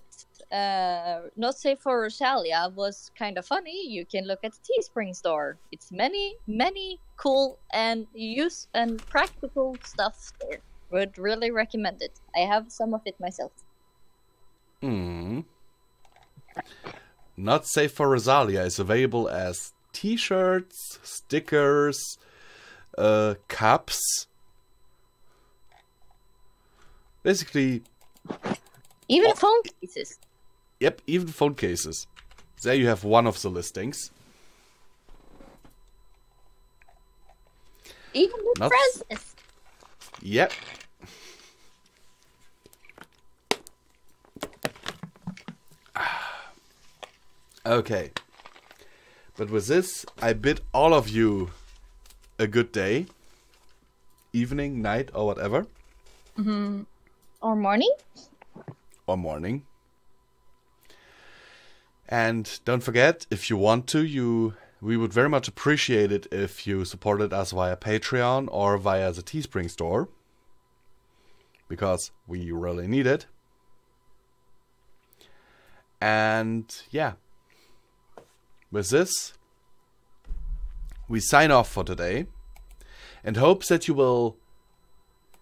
Not Safe for Rosalia was kind of funny, you can look at the Teespring store. It's many, many cool and use and practical stuff there. Would really recommend it. I have some of it myself. Not Safe for Rosalia is available as t-shirts, stickers, cups. Basically... Even phone cases. Yep, even phone cases. There you have one of the listings. Even with Not... presents. Yep. Okay. But with this, I bid all of you a good day. Evening, night, or whatever. Mm-hmm. Or morning. Or morning. And don't forget, if you want to, we would very much appreciate it if you supported us via Patreon or via the Teespring store. Because we really need it. And yeah. With this, we sign off for today and hope that you will